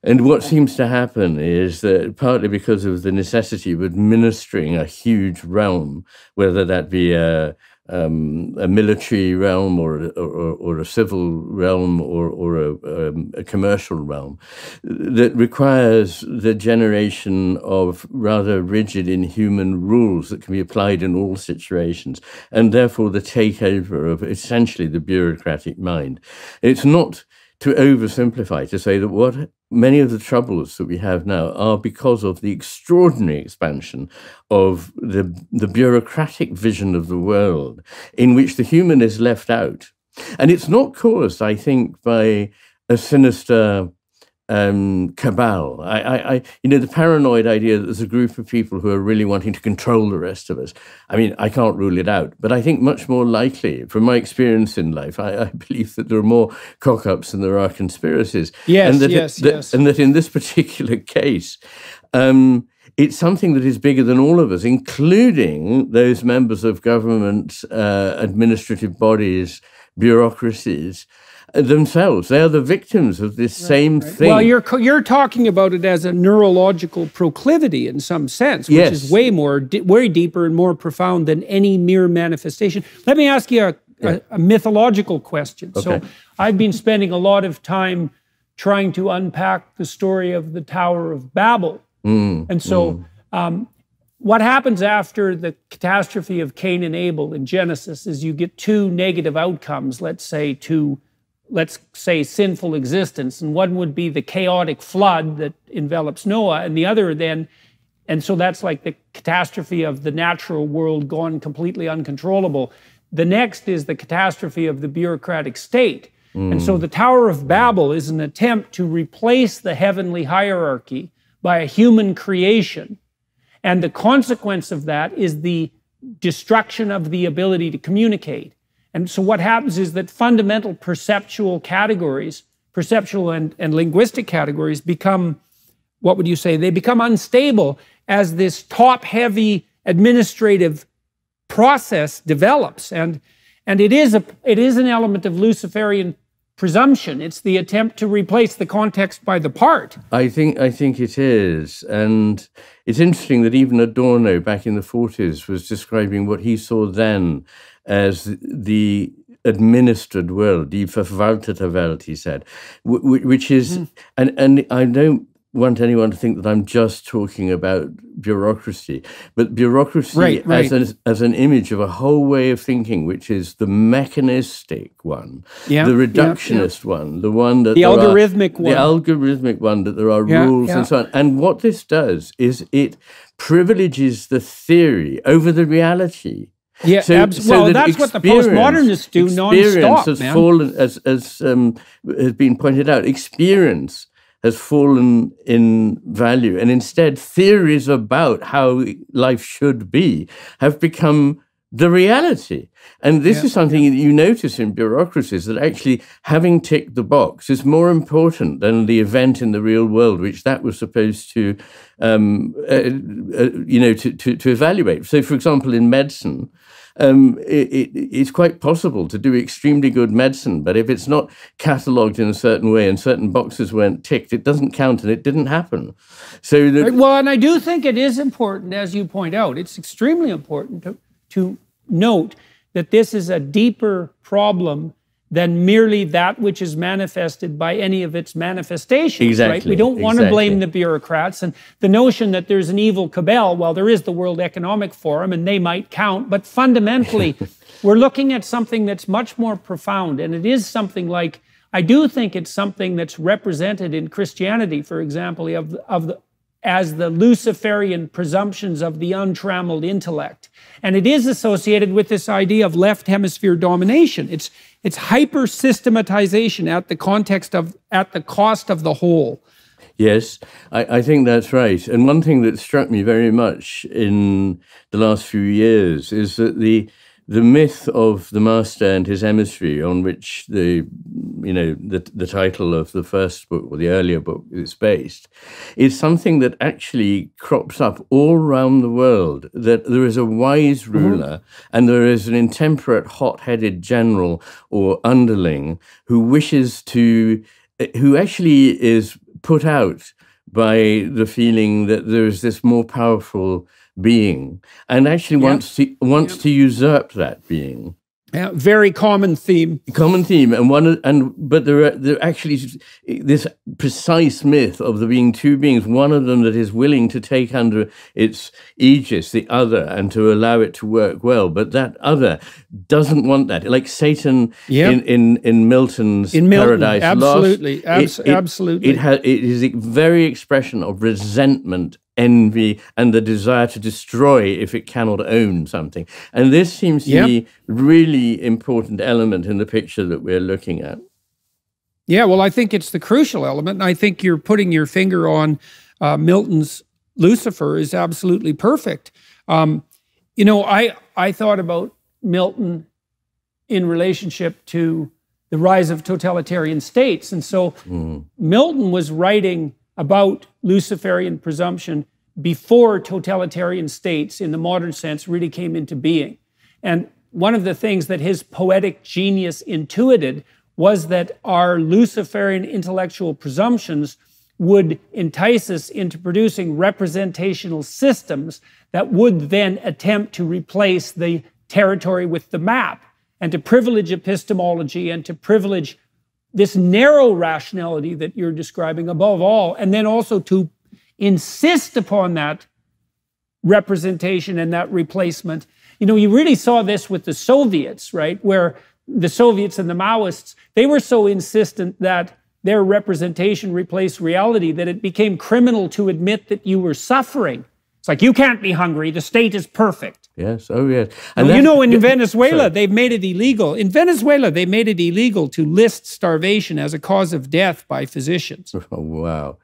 B: And what seems to happen is that partly because of the necessity of administering a huge realm, whether that be a a military realm or a civil realm or a commercial realm that requires the generation of rather rigid inhuman rules that can be applied in all situations, and therefore the takeover of essentially the bureaucratic mind. It's not to oversimplify to say that what many of the troubles that we have now are because of the extraordinary expansion of the bureaucratic vision of the world, in which the human is left out. And it's not caused, I think, by a sinister cabal. The paranoid idea that there's a group of people who are really wanting to control the rest of us. I mean, I can't rule it out, but I think much more likely, from my experience in life, I believe that there are more cock-ups than there are conspiracies.
A: Yes,
B: yes. And that in this particular case, it's something that is bigger than all of us, including those members of government, administrative bodies, bureaucracies, themselves. They are the victims of this same thing.
A: Well, you're talking about it as a neurological proclivity in some sense, which is way deeper and more profound than any mere manifestation. Let me ask you a mythological question.
B: Okay.
A: So I've been spending a lot of time trying to unpack the story of the Tower of Babel. And so what happens after the catastrophe of Cain and Abel in Genesis is you get two negative outcomes, let's say sinful existence, and one would be the chaotic flood that envelops Noah, and the other then, and so that's like the catastrophe of the natural world gone completely uncontrollable. The next is the catastrophe of the bureaucratic state. And so the Tower of Babel is an attempt to replace the heavenly hierarchy by a human creation. And the consequence of that is the destruction of the ability to communicate. And so what happens is that fundamental perceptual categories, perceptual and linguistic categories become, what would you say? They become unstable as this top-heavy administrative process develops. And it is an element of Luciferian presumption. It's the attempt to replace the context by the part.
B: I think it is. And it's interesting that even Adorno back in the 40s was describing what he saw then as the administered world, die verwaltete Welt, he said, which is, and I don't want anyone to think that I'm just talking about bureaucracy, but bureaucracy as an image of a whole way of thinking, which is the mechanistic one, the reductionist one, the one that
A: the algorithmic
B: one that there are rules and so on. And what this does is it privileges the theory over the reality.
A: Yeah, well, that's what the postmodernists do non-stop.
B: Experience has fallen, as has been pointed out, experience has fallen in value, and instead theories about how life should be have become the reality. And this is something that you notice in bureaucracies, that actually having ticked the box is more important than the event in the real world, which that was supposed to, to evaluate. So, for example, in medicine, it's quite possible to do extremely good medicine, but if it's not catalogued in a certain way and certain boxes weren't ticked, it doesn't count and it didn't happen. So,
A: and I do think it is important, as you point out, it's extremely important to note that this is a deeper problem than merely that which is manifested by any of its manifestations.
B: Exactly.
A: Right? We don't want to blame the bureaucrats, and the notion that there's an evil cabal. Well, there is the World Economic Forum, and they might count, but fundamentally, we're looking at something that's much more profound, and it is something like, I do think it's something that's represented in Christianity, for example, as the Luciferian presumptions of the untrammeled intellect. And it is associated with this idea of left hemisphere domination. It's hyper-systematization at the cost of the whole.
B: Yes, I think that's right. And one thing that struck me very much in the last few years is that the myth of the master and his emissary, on which the title of the first book or the earlier book is based, is something that actually crops up all around the world, that there is a wise ruler and there is an intemperate, hot-headed general or underling who actually is put out by the feeling that there is this more powerful being and actually wants to usurp that being.
A: Yeah, very common theme.
B: Common theme, but there actually this precise myth of there being two beings. One of them that is willing to take under its aegis the other and to allow it to work well, but that other doesn't want that. Like Satan in Milton's Paradise
A: absolutely,
B: Lost.
A: Absolutely,
B: it is the very expression of resentment, envy, and the desire to destroy if it cannot own something. And this seems to me really important element in the picture that we're looking at.
A: Yeah, well, I think it's the crucial element, and I think you're putting your finger on Milton's Lucifer is absolutely perfect. You know, I thought about Milton in relationship to the rise of totalitarian states, and so Milton was writing about Luciferian presumption before totalitarian states in the modern sense really came into being. And one of the things that his poetic genius intuited was that our Luciferian intellectual presumptions would entice us into producing representational systems that would then attempt to replace the territory with the map, and to privilege epistemology and to privilege this narrow rationality that you're describing above all, and then also to insist upon that representation and that replacement. You know, you really saw this with the Soviets, right? Where the Soviets and the Maoists, they were so insistent that their representation replaced reality that it became criminal to admit that you were suffering. It's like, you can't be hungry, the state is perfect.
B: Yes, oh yes.
A: And you know, in Venezuela, they've made it illegal. In Venezuela, they made it illegal to list starvation as a cause of death by physicians.
B: Oh, wow.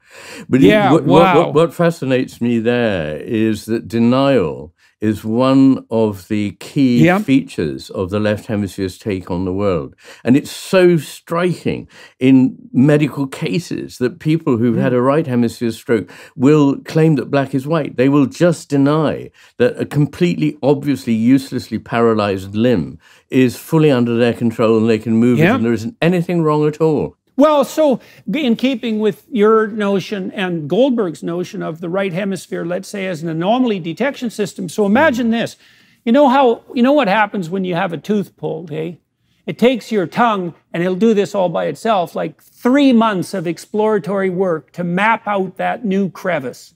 B: But what fascinates me there is that denial is one of the key features of the left hemisphere's take on the world. And it's so striking in medical cases that people who've had a right hemisphere stroke will claim that black is white. They will just deny that a completely obviously uselessly paralyzed limb is fully under their control and they can move it and there isn't anything wrong at all.
A: Well, so in keeping with your notion and Goldberg's notion of the right hemisphere, let's say, as an anomaly detection system. So imagine this. You know what happens when you have a tooth pulled, hey? It takes your tongue, and it'll do this all by itself, like 3 months of exploratory work to map out that new crevice.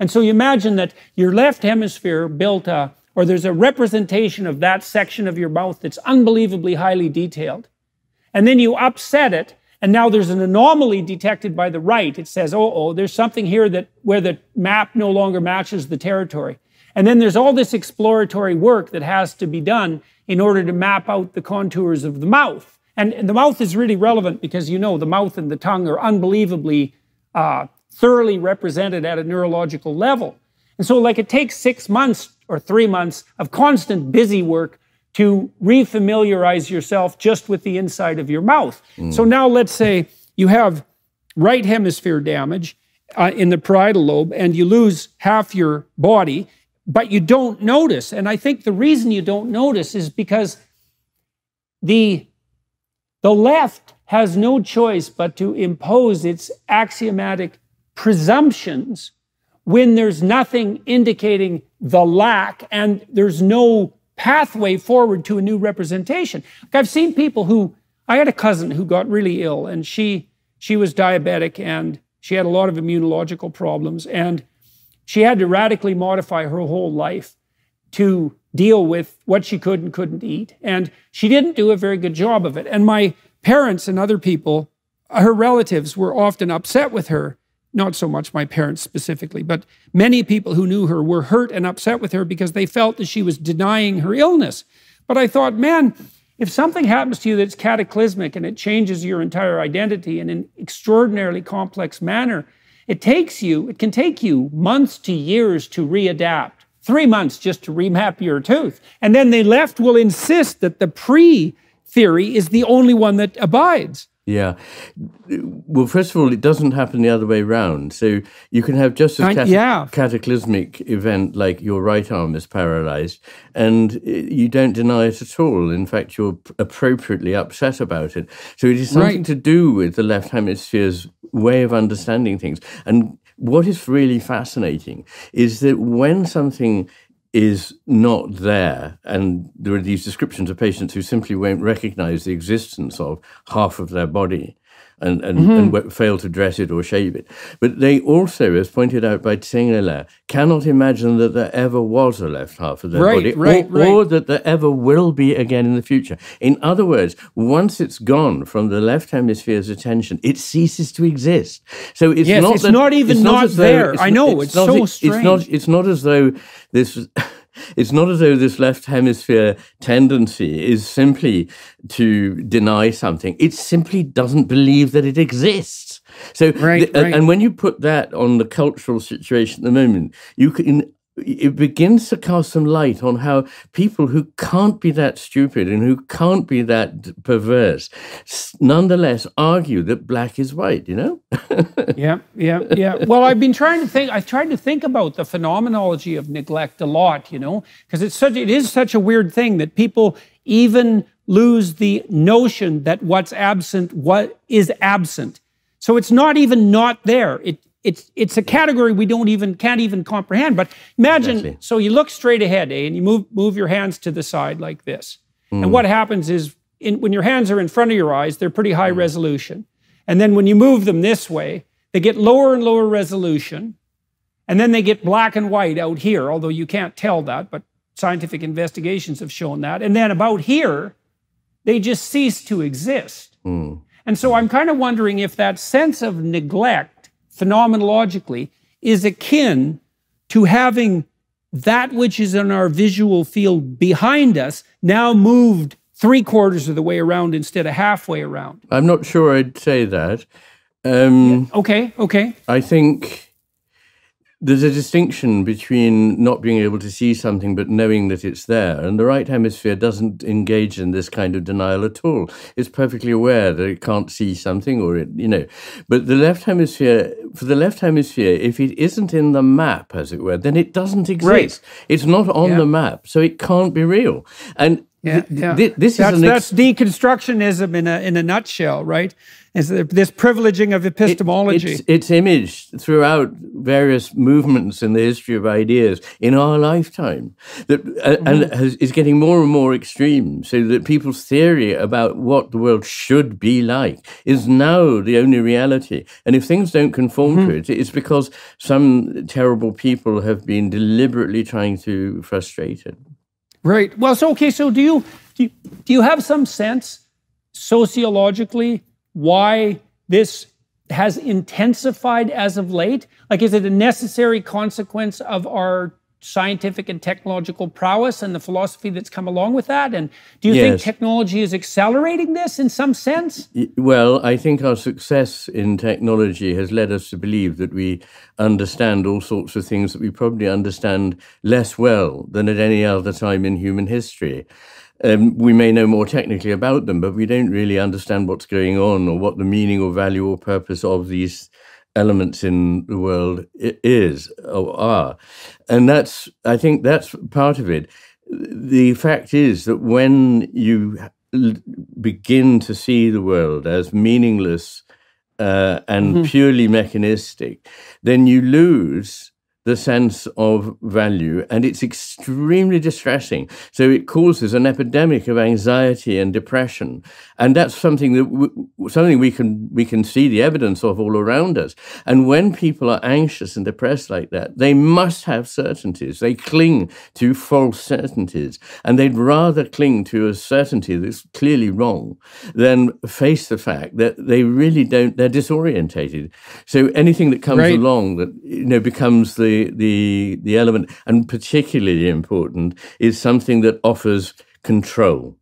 A: And so you imagine that your left hemisphere built or there's a representation of that section of your mouth that's unbelievably highly detailed. And then you upset it, and now there's an anomaly detected by the right. It says, oh, there's something here where the map no longer matches the territory. And then there's all this exploratory work that has to be done in order to map out the contours of the mouth. And the mouth is really relevant because, you know, the mouth and the tongue are unbelievably thoroughly represented at a neurological level. And so, like, it takes 6 months or 3 months of constant busy work to refamiliarize yourself just with the inside of your mouth. So now let's say you have right hemisphere damage in the parietal lobe and you lose half your body, but you don't notice. And I think the reason you don't notice is because the left has no choice but to impose its axiomatic presumptions when there's nothing indicating the lack and there's no pathway forward to a new representation. Like, I've seen people I had a cousin who got really ill, and she was diabetic and she had a lot of immunological problems, and she had to radically modify her whole life to deal with what she could and couldn't eat. And she didn't do a very good job of it. And my parents and other people, her relatives, were often upset with her. Not so much my parents specifically, but many people who knew her were hurt and upset with her because they felt that she was denying her illness. But I thought, man, if something happens to you that's cataclysmic and it changes your entire identity in an extraordinarily complex manner, it can take you months to years to readapt. 3 months just to remap your tooth. And then the left will insist that the pre-theory is the only one that abides.
B: Yeah. Well, first of all, it doesn't happen the other way around. So you can have just as cataclysmic event like your right arm is paralyzed, and you don't deny it at all. In fact, you're appropriately upset about it. So it is something to do with the left hemisphere's way of understanding things. And what is really fascinating is that when something is not there, and there are these descriptions of patients who simply won't recognize the existence of half of their body and fail to dress it or shave it. But they also, as pointed out by Tsengele, cannot imagine that there ever was a left half of their body, or that there ever will be again in the future. In other words, once it's gone from the left hemisphere's attention, it ceases to exist. So it's not even there. I know, it's so strange. It's not as though this... It's not as though this left hemisphere tendency is simply to deny something. It simply doesn't believe that it exists. So, and when you put that on the cultural situation at the moment, it begins to cast some light on how people who can't be that stupid and who can't be that perverse nonetheless argue that black is white, you know?
A: Yeah. Well, I've tried to think about the phenomenology of neglect a lot, you know, because it is such a weird thing that people even lose the notion that what is absent. So it's not even not there. It's a category we can't even comprehend. But imagine, so you look straight ahead, and you move your hands to the side like this. And what happens is, when your hands are in front of your eyes, they're pretty high resolution. And then when you move them this way, they get lower and lower resolution. And then they get black and white out here, although you can't tell that, but scientific investigations have shown that. And then about here, they just cease to exist. And so I'm kind of wondering if that sense of neglect, phenomenologically, is akin to having that which is in our visual field behind us now moved 3/4 of the way around instead of halfway around.
B: I'm not sure I'd say that.
A: Okay.
B: I think there's a distinction between not being able to see something but knowing that it's there. And the right hemisphere doesn't engage in this kind of denial at all. It's perfectly aware that it can't see something But the left hemisphere, for the left hemisphere, if it isn't in the map, as it were, then it doesn't exist. It's not on the map, so it can't be real. And that's deconstructionism in a nutshell, right? Is this privileging of epistemology. It's imaged throughout various movements in the history of ideas in our lifetime, and is getting more and more extreme, so that people's theory about what the world should be like is now the only reality. And if things don't conform to it, it's because some terrible people have been deliberately trying to frustrate it. Right. Well, so do you have some sense sociologically why this has intensified as of late? Like, is it a necessary consequence of our scientific and technological prowess and the philosophy that's come along with that? And do you think technology is accelerating this in some sense? Well, I think our success in technology has led us to believe that we understand all sorts of things that we probably understand less well than at any other time in human history. We may know more technically about them, but we don't really understand what's going on or what the meaning or value or purpose of these elements in the world is or are. And I think that's part of it. The fact is that when you begin to see the world as meaningless and purely mechanistic, then you lose the sense of value, and it's extremely distressing. So it causes an epidemic of anxiety and depression, and that's something that we can see the evidence of all around us. And when people are anxious and depressed like that, they must have certainties. They cling to false certainties, and they'd rather cling to a certainty that's clearly wrong than face the fact that they really don't. They're disorientated. So anything that comes along that becomes the element, and particularly important, is something that offers control.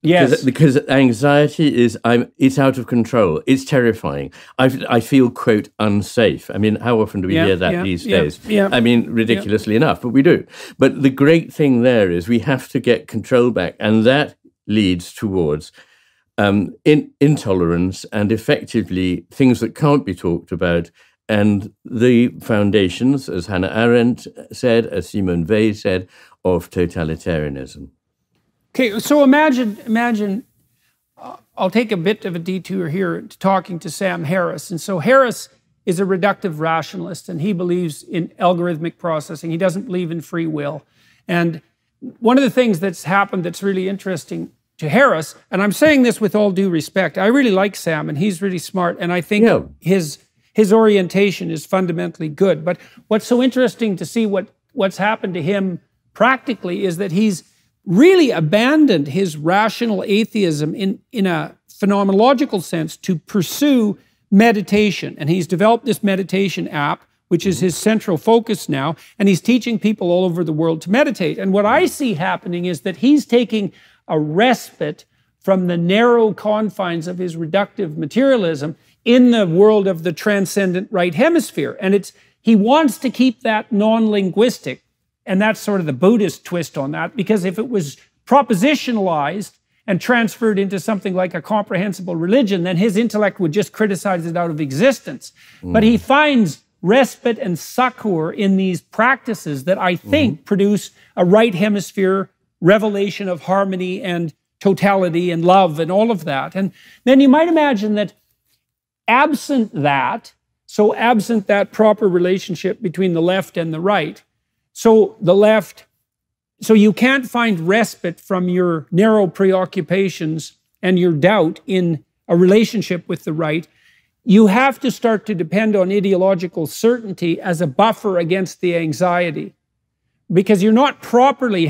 B: Yes, because anxiety it's out of control. It's terrifying. I feel, quote, unsafe. I mean, how often do we hear that these days? I mean, ridiculously enough, but we do. But the great thing there is we have to get control back, and that leads towards intolerance and effectively things that can't be talked about. And the foundations, as Hannah Arendt said, as Simone Weil said, of totalitarianism. Okay, so imagine, I'll take a bit of a detour here to talking to Sam Harris. And so Harris
A: is a reductive rationalist, and he believes in algorithmic processing. He doesn't believe in free will. And one of the things that's happened that's really interesting to Harris, and I'm saying this with all due respect, I really like Sam, and he's really smart, and I think his orientation is fundamentally good. But what's so interesting to see what's happened to him practically is that he's really abandoned his rational atheism in a phenomenological sense to pursue meditation. And he's developed this meditation app, which is his central focus now, and he's teaching people all over the world to meditate. And what I see happening is that he's taking a respite from the narrow confines of his reductive materialism in the world of the transcendent right hemisphere. And he wants to keep that non-linguistic, and that's sort of the Buddhist twist on that, because if it was propositionalized and transferred into something like a comprehensible religion, then his intellect would just criticize it out of existence. But he finds respite and succor in these practices that I think produce a right hemisphere revelation of harmony and totality and love and all of that. And then you might imagine that absent that proper relationship between the left and the right, so you can't find respite from your narrow preoccupations and your doubt in a relationship with the right. You have to start to depend on ideological certainty as a buffer against the anxiety, because you're not properly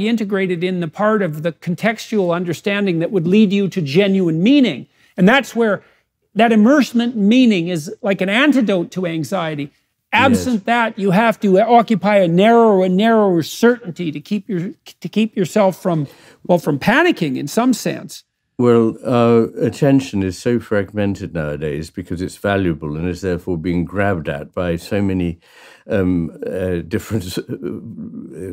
A: integrated in the part of the contextual understanding that would lead you to genuine meaning. And that's where that immersement in meaning is like an antidote to anxiety. Absent that, you have to occupy a narrower and narrower certainty to keep yourself from panicking in some sense.
B: Well, our attention is so fragmented nowadays because it's valuable and is therefore being grabbed at by so many different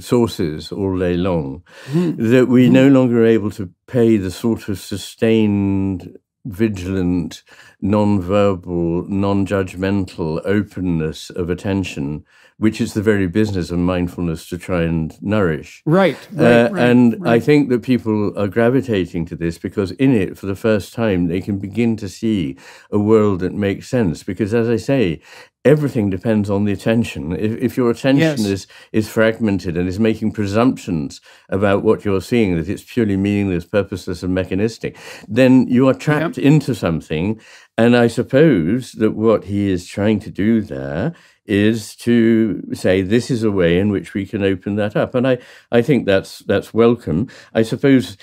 B: sources all day long that we no longer are able to pay the sort of sustained, vigilant, non-verbal, non-judgmental openness of attention, which is the very business of mindfulness to try and nourish.
A: Right.
B: I think that people are gravitating to this because in it, for the first time, they can begin to see a world that makes sense. Because, as I say, everything depends on the attention. If your attention is fragmented and is making presumptions about what you're seeing, that it's purely meaningless, purposeless, and mechanistic, then you are trapped into something. And I suppose that what he is trying to do there is to say this is a way in which we can open that up. And I think that's welcome. I suppose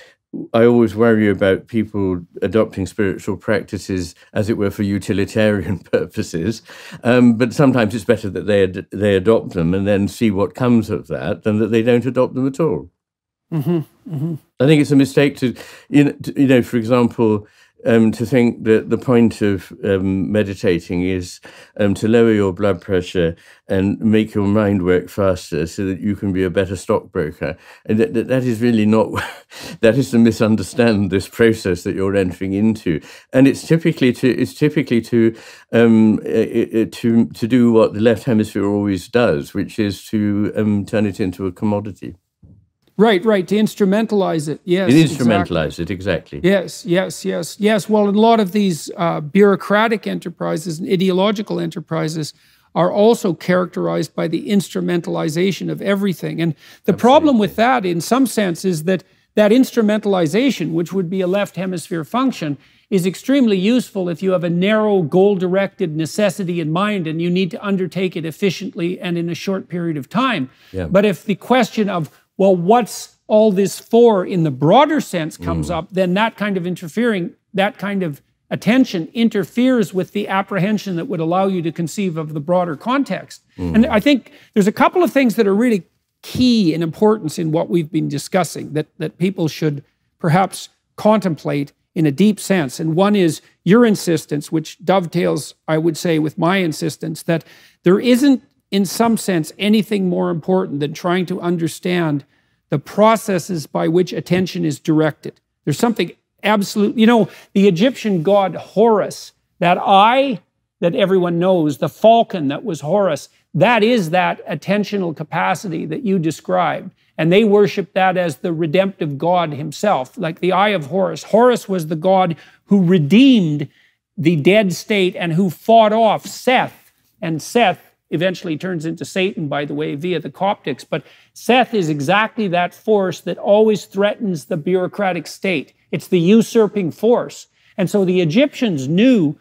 B: I always worry about people adopting spiritual practices, as it were, for utilitarian purposes. But sometimes it's better that they adopt them and then see what comes of that than that they don't adopt them at all. I think it's a mistake to, for example, to think that the point of meditating is to lower your blood pressure and make your mind work faster so that you can be a better stockbroker. And that is really not, that is to misunderstand this process that you're entering into. And it's typically to do what the left hemisphere always does, which is to turn it into a commodity.
A: Right, to instrumentalize it, yes.
B: Instrumentalize it, exactly.
A: Yes. Well, a lot of these bureaucratic enterprises and ideological enterprises are also characterized by the instrumentalization of everything. And the problem with that, in some sense, is that instrumentalization, which would be a left hemisphere function, is extremely useful if you have a narrow, goal-directed necessity in mind and you need to undertake it efficiently and in a short period of time. Yeah. But if the question of, well, what's all this for in the broader sense comes up, then that kind of attention interferes with the apprehension that would allow you to conceive of the broader context. And I think there's a couple of things that are really key in importance in what we've been discussing that people should perhaps contemplate in a deep sense. And one is your insistence, which dovetails, I would say, with my insistence, that there isn't, in some sense, anything more important than trying to understand the processes by which attention is directed. There's something absolute, the Egyptian god Horus, that eye that everyone knows, the falcon that was Horus, that is that attentional capacity that you described. And they worship that as the redemptive God himself, like the eye of Horus. Horus was the god who redeemed the dead state and who fought off Seth. And Seth eventually turns into Satan, by the way, via the Coptics. But Seth is exactly that force that always threatens the bureaucratic state. It's the usurping force. And so the Egyptians knew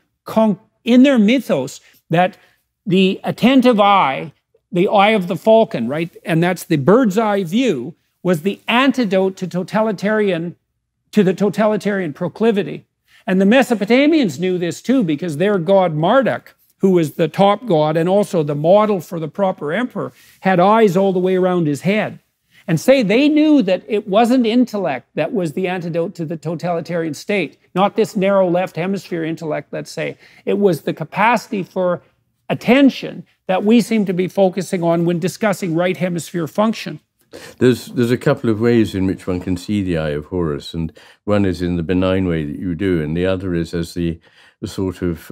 A: in their mythos that the attentive eye, the eye of the falcon, right, and that's the bird's eye view, was the antidote to the totalitarian proclivity. And the Mesopotamians knew this too, because their god Marduk, who was the top god and also the model for the proper emperor, had eyes all the way around his head. And they knew that it wasn't intellect that was the antidote to the totalitarian state, not this narrow left hemisphere intellect, let's say. It was the capacity for attention that we seem to be focusing on when discussing right hemisphere function.
B: There's a couple of ways in which one can see the eye of Horus, and one is in the benign way that you do, and the other is as the sort of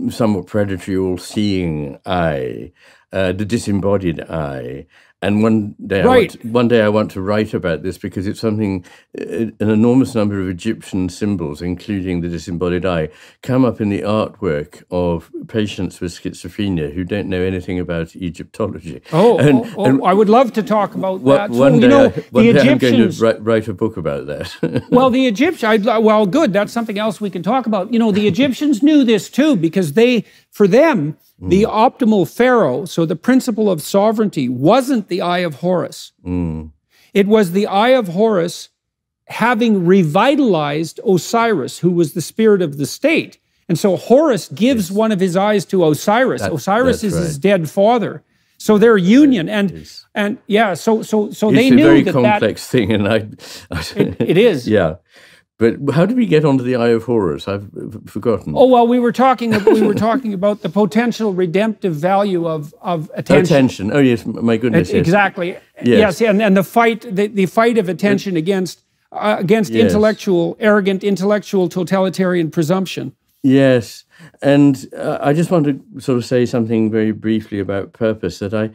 B: somewhat predatory, all-seeing eye, the disembodied eye. And one day I want to write about this, because it's something, an enormous number of Egyptian symbols, including the disembodied eye, come up in the artwork of patients with schizophrenia who don't know anything about Egyptology.
A: I would love to talk about that.
B: One day I'm going to write a book about that.
A: Well, the Egyptians, well, good. That's something else we can talk about. You know, the Egyptians knew this too, because for them, the optimal pharaoh, so the principle of sovereignty, wasn't the eye of Horus. It was the eye of Horus having revitalized Osiris, who was the spirit of the state. And so Horus gives one of his eyes to Osiris. Osiris is his dead father. So their union, so they knew
B: it's a very complex thing, and
A: it is.
B: Yeah. But how did we get onto the eye of Horus? I've forgotten.
A: Oh, well, we were talking about the potential redemptive value of attention.
B: Attention. Oh, yes, my goodness.
A: Exactly. Yes, and the fight of attention against arrogant intellectual totalitarian presumption.
B: Yes, and I just want to sort of say something very briefly about purpose, that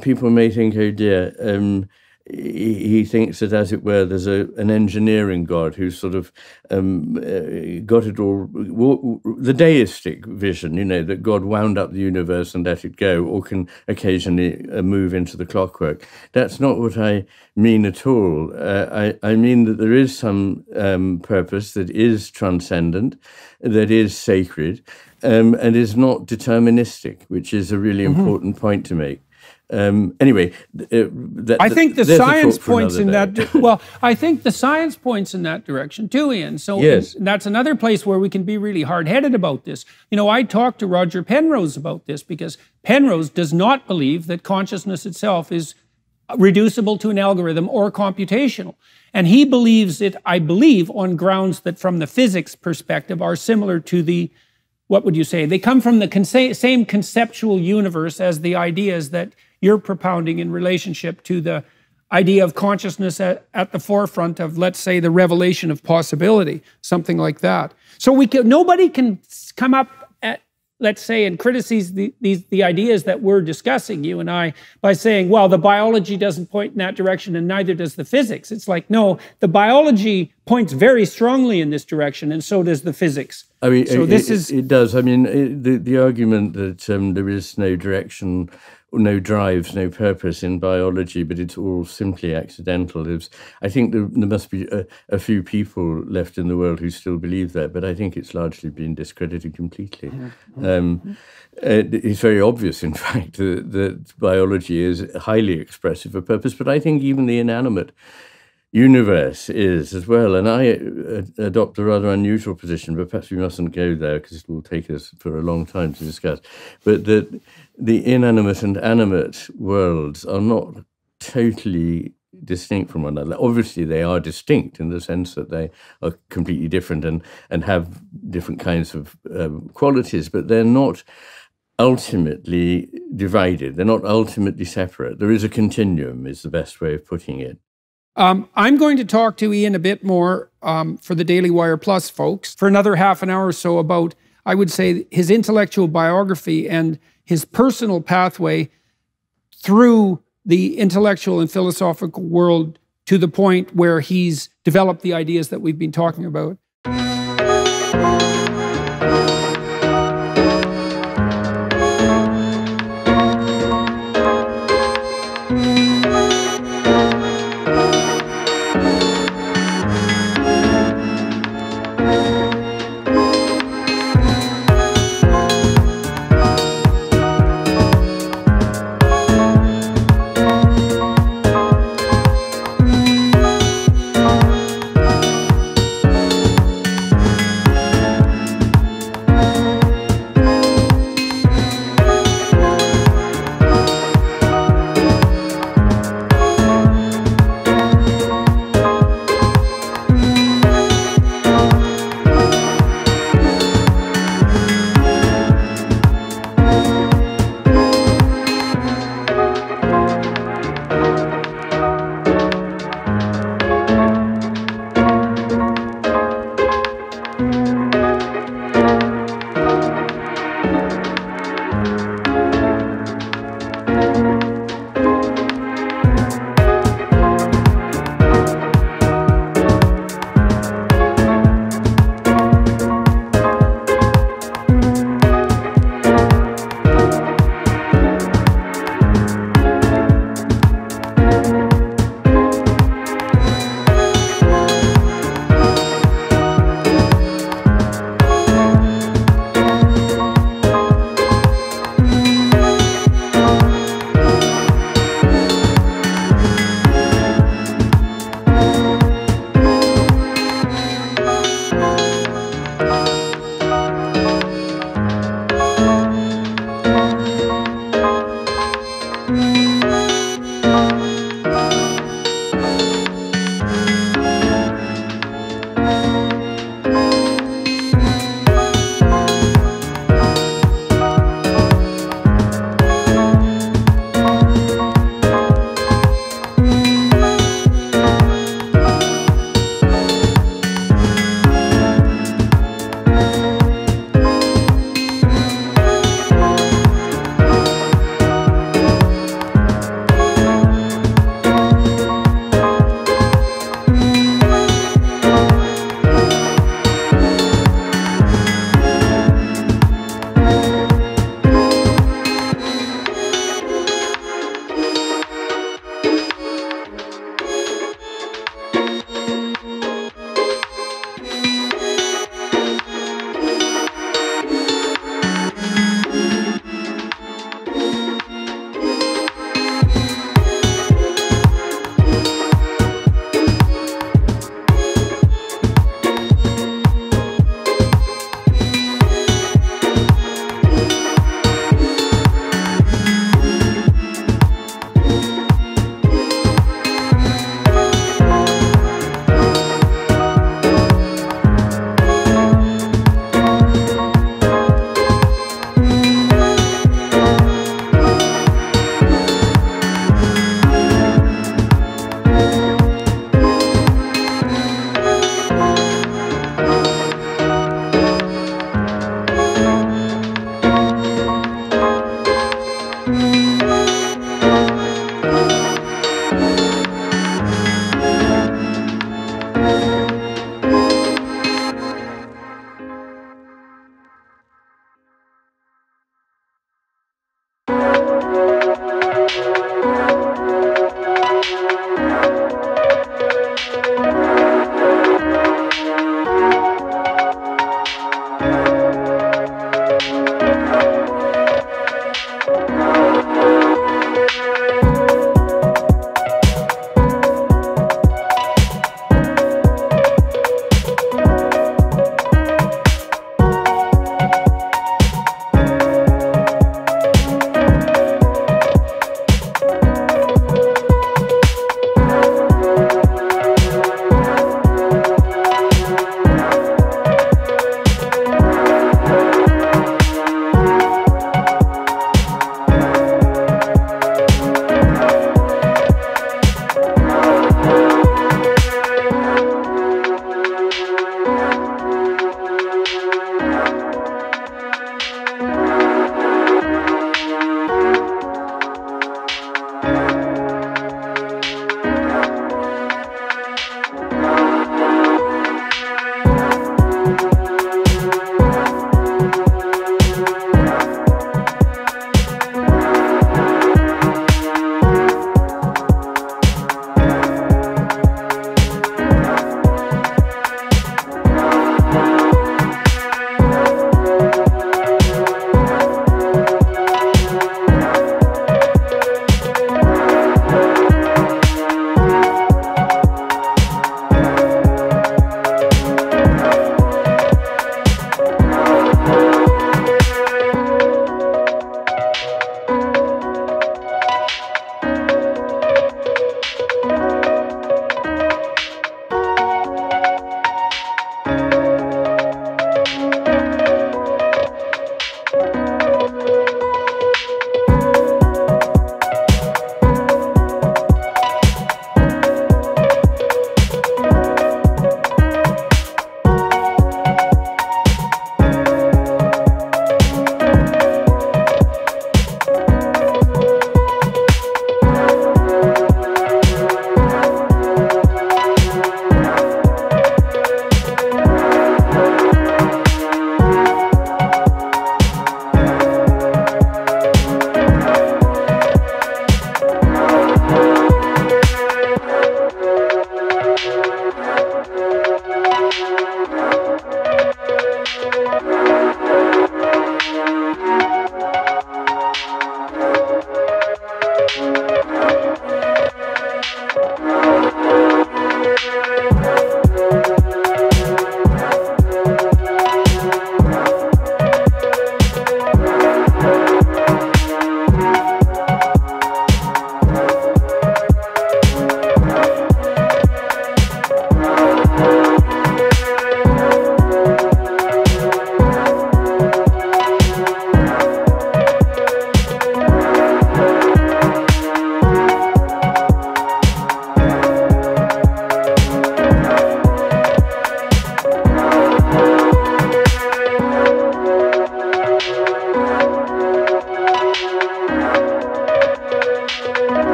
B: people may think, oh dear, he thinks that, as it were, there's an engineering god who's sort of got it all, the deistic vision, you know, that God wound up the universe and let it go, or can occasionally move into the clockwork. That's not what I mean at all. I mean that there is some purpose that is transcendent, that is sacred, and is not deterministic, which is a really important point to make. Anyway,
A: I think the science points in that. Well, I think the science points in that direction too, Iain. So
B: yes.
A: That's another place where we can be really hard-headed about this. You know, I talked to Roger Penrose about this, because Penrose does not believe that consciousness itself is reducible to an algorithm or computational, and he believes it, I believe, on grounds that, from the physics perspective, are similar to the. What would you say? They come from the same conceptual universe as the ideas that you're propounding in relationship to the idea of consciousness at the forefront of, let's say, the revelation of possibility, something like that. So nobody can come up at, let's say, and criticize the ideas that we're discussing, you and I, by saying, well, the biology doesn't point in that direction and neither does the physics. It's like, no, the biology points very strongly in this direction, and so does the physics.
B: I mean,
A: so
B: it does. I mean, the argument that there is no direction, no drives, no purpose in biology, but it's all simply accidental. I think there must be a few people left in the world who still believe that, but I think it's largely been discredited completely. It's very obvious, in fact, that biology is highly expressive of purpose, but I think even the inanimate universe is as well. And I adopt a rather unusual position, but perhaps we mustn't go there because it will take us for a long time to discuss. But that the inanimate and animate worlds are not totally distinct from one another. Obviously, they are distinct in the sense that they are completely different and have different kinds of qualities, but they're not ultimately divided. They're not ultimately separate. There is a continuum, is the best way of putting it.
A: I'm going to talk to Iain a bit more for the Daily Wire Plus folks for another half an hour or so about, I would say, his intellectual biography and his personal pathway through the intellectual and philosophical world to the point where he's developed the ideas that we've been talking about.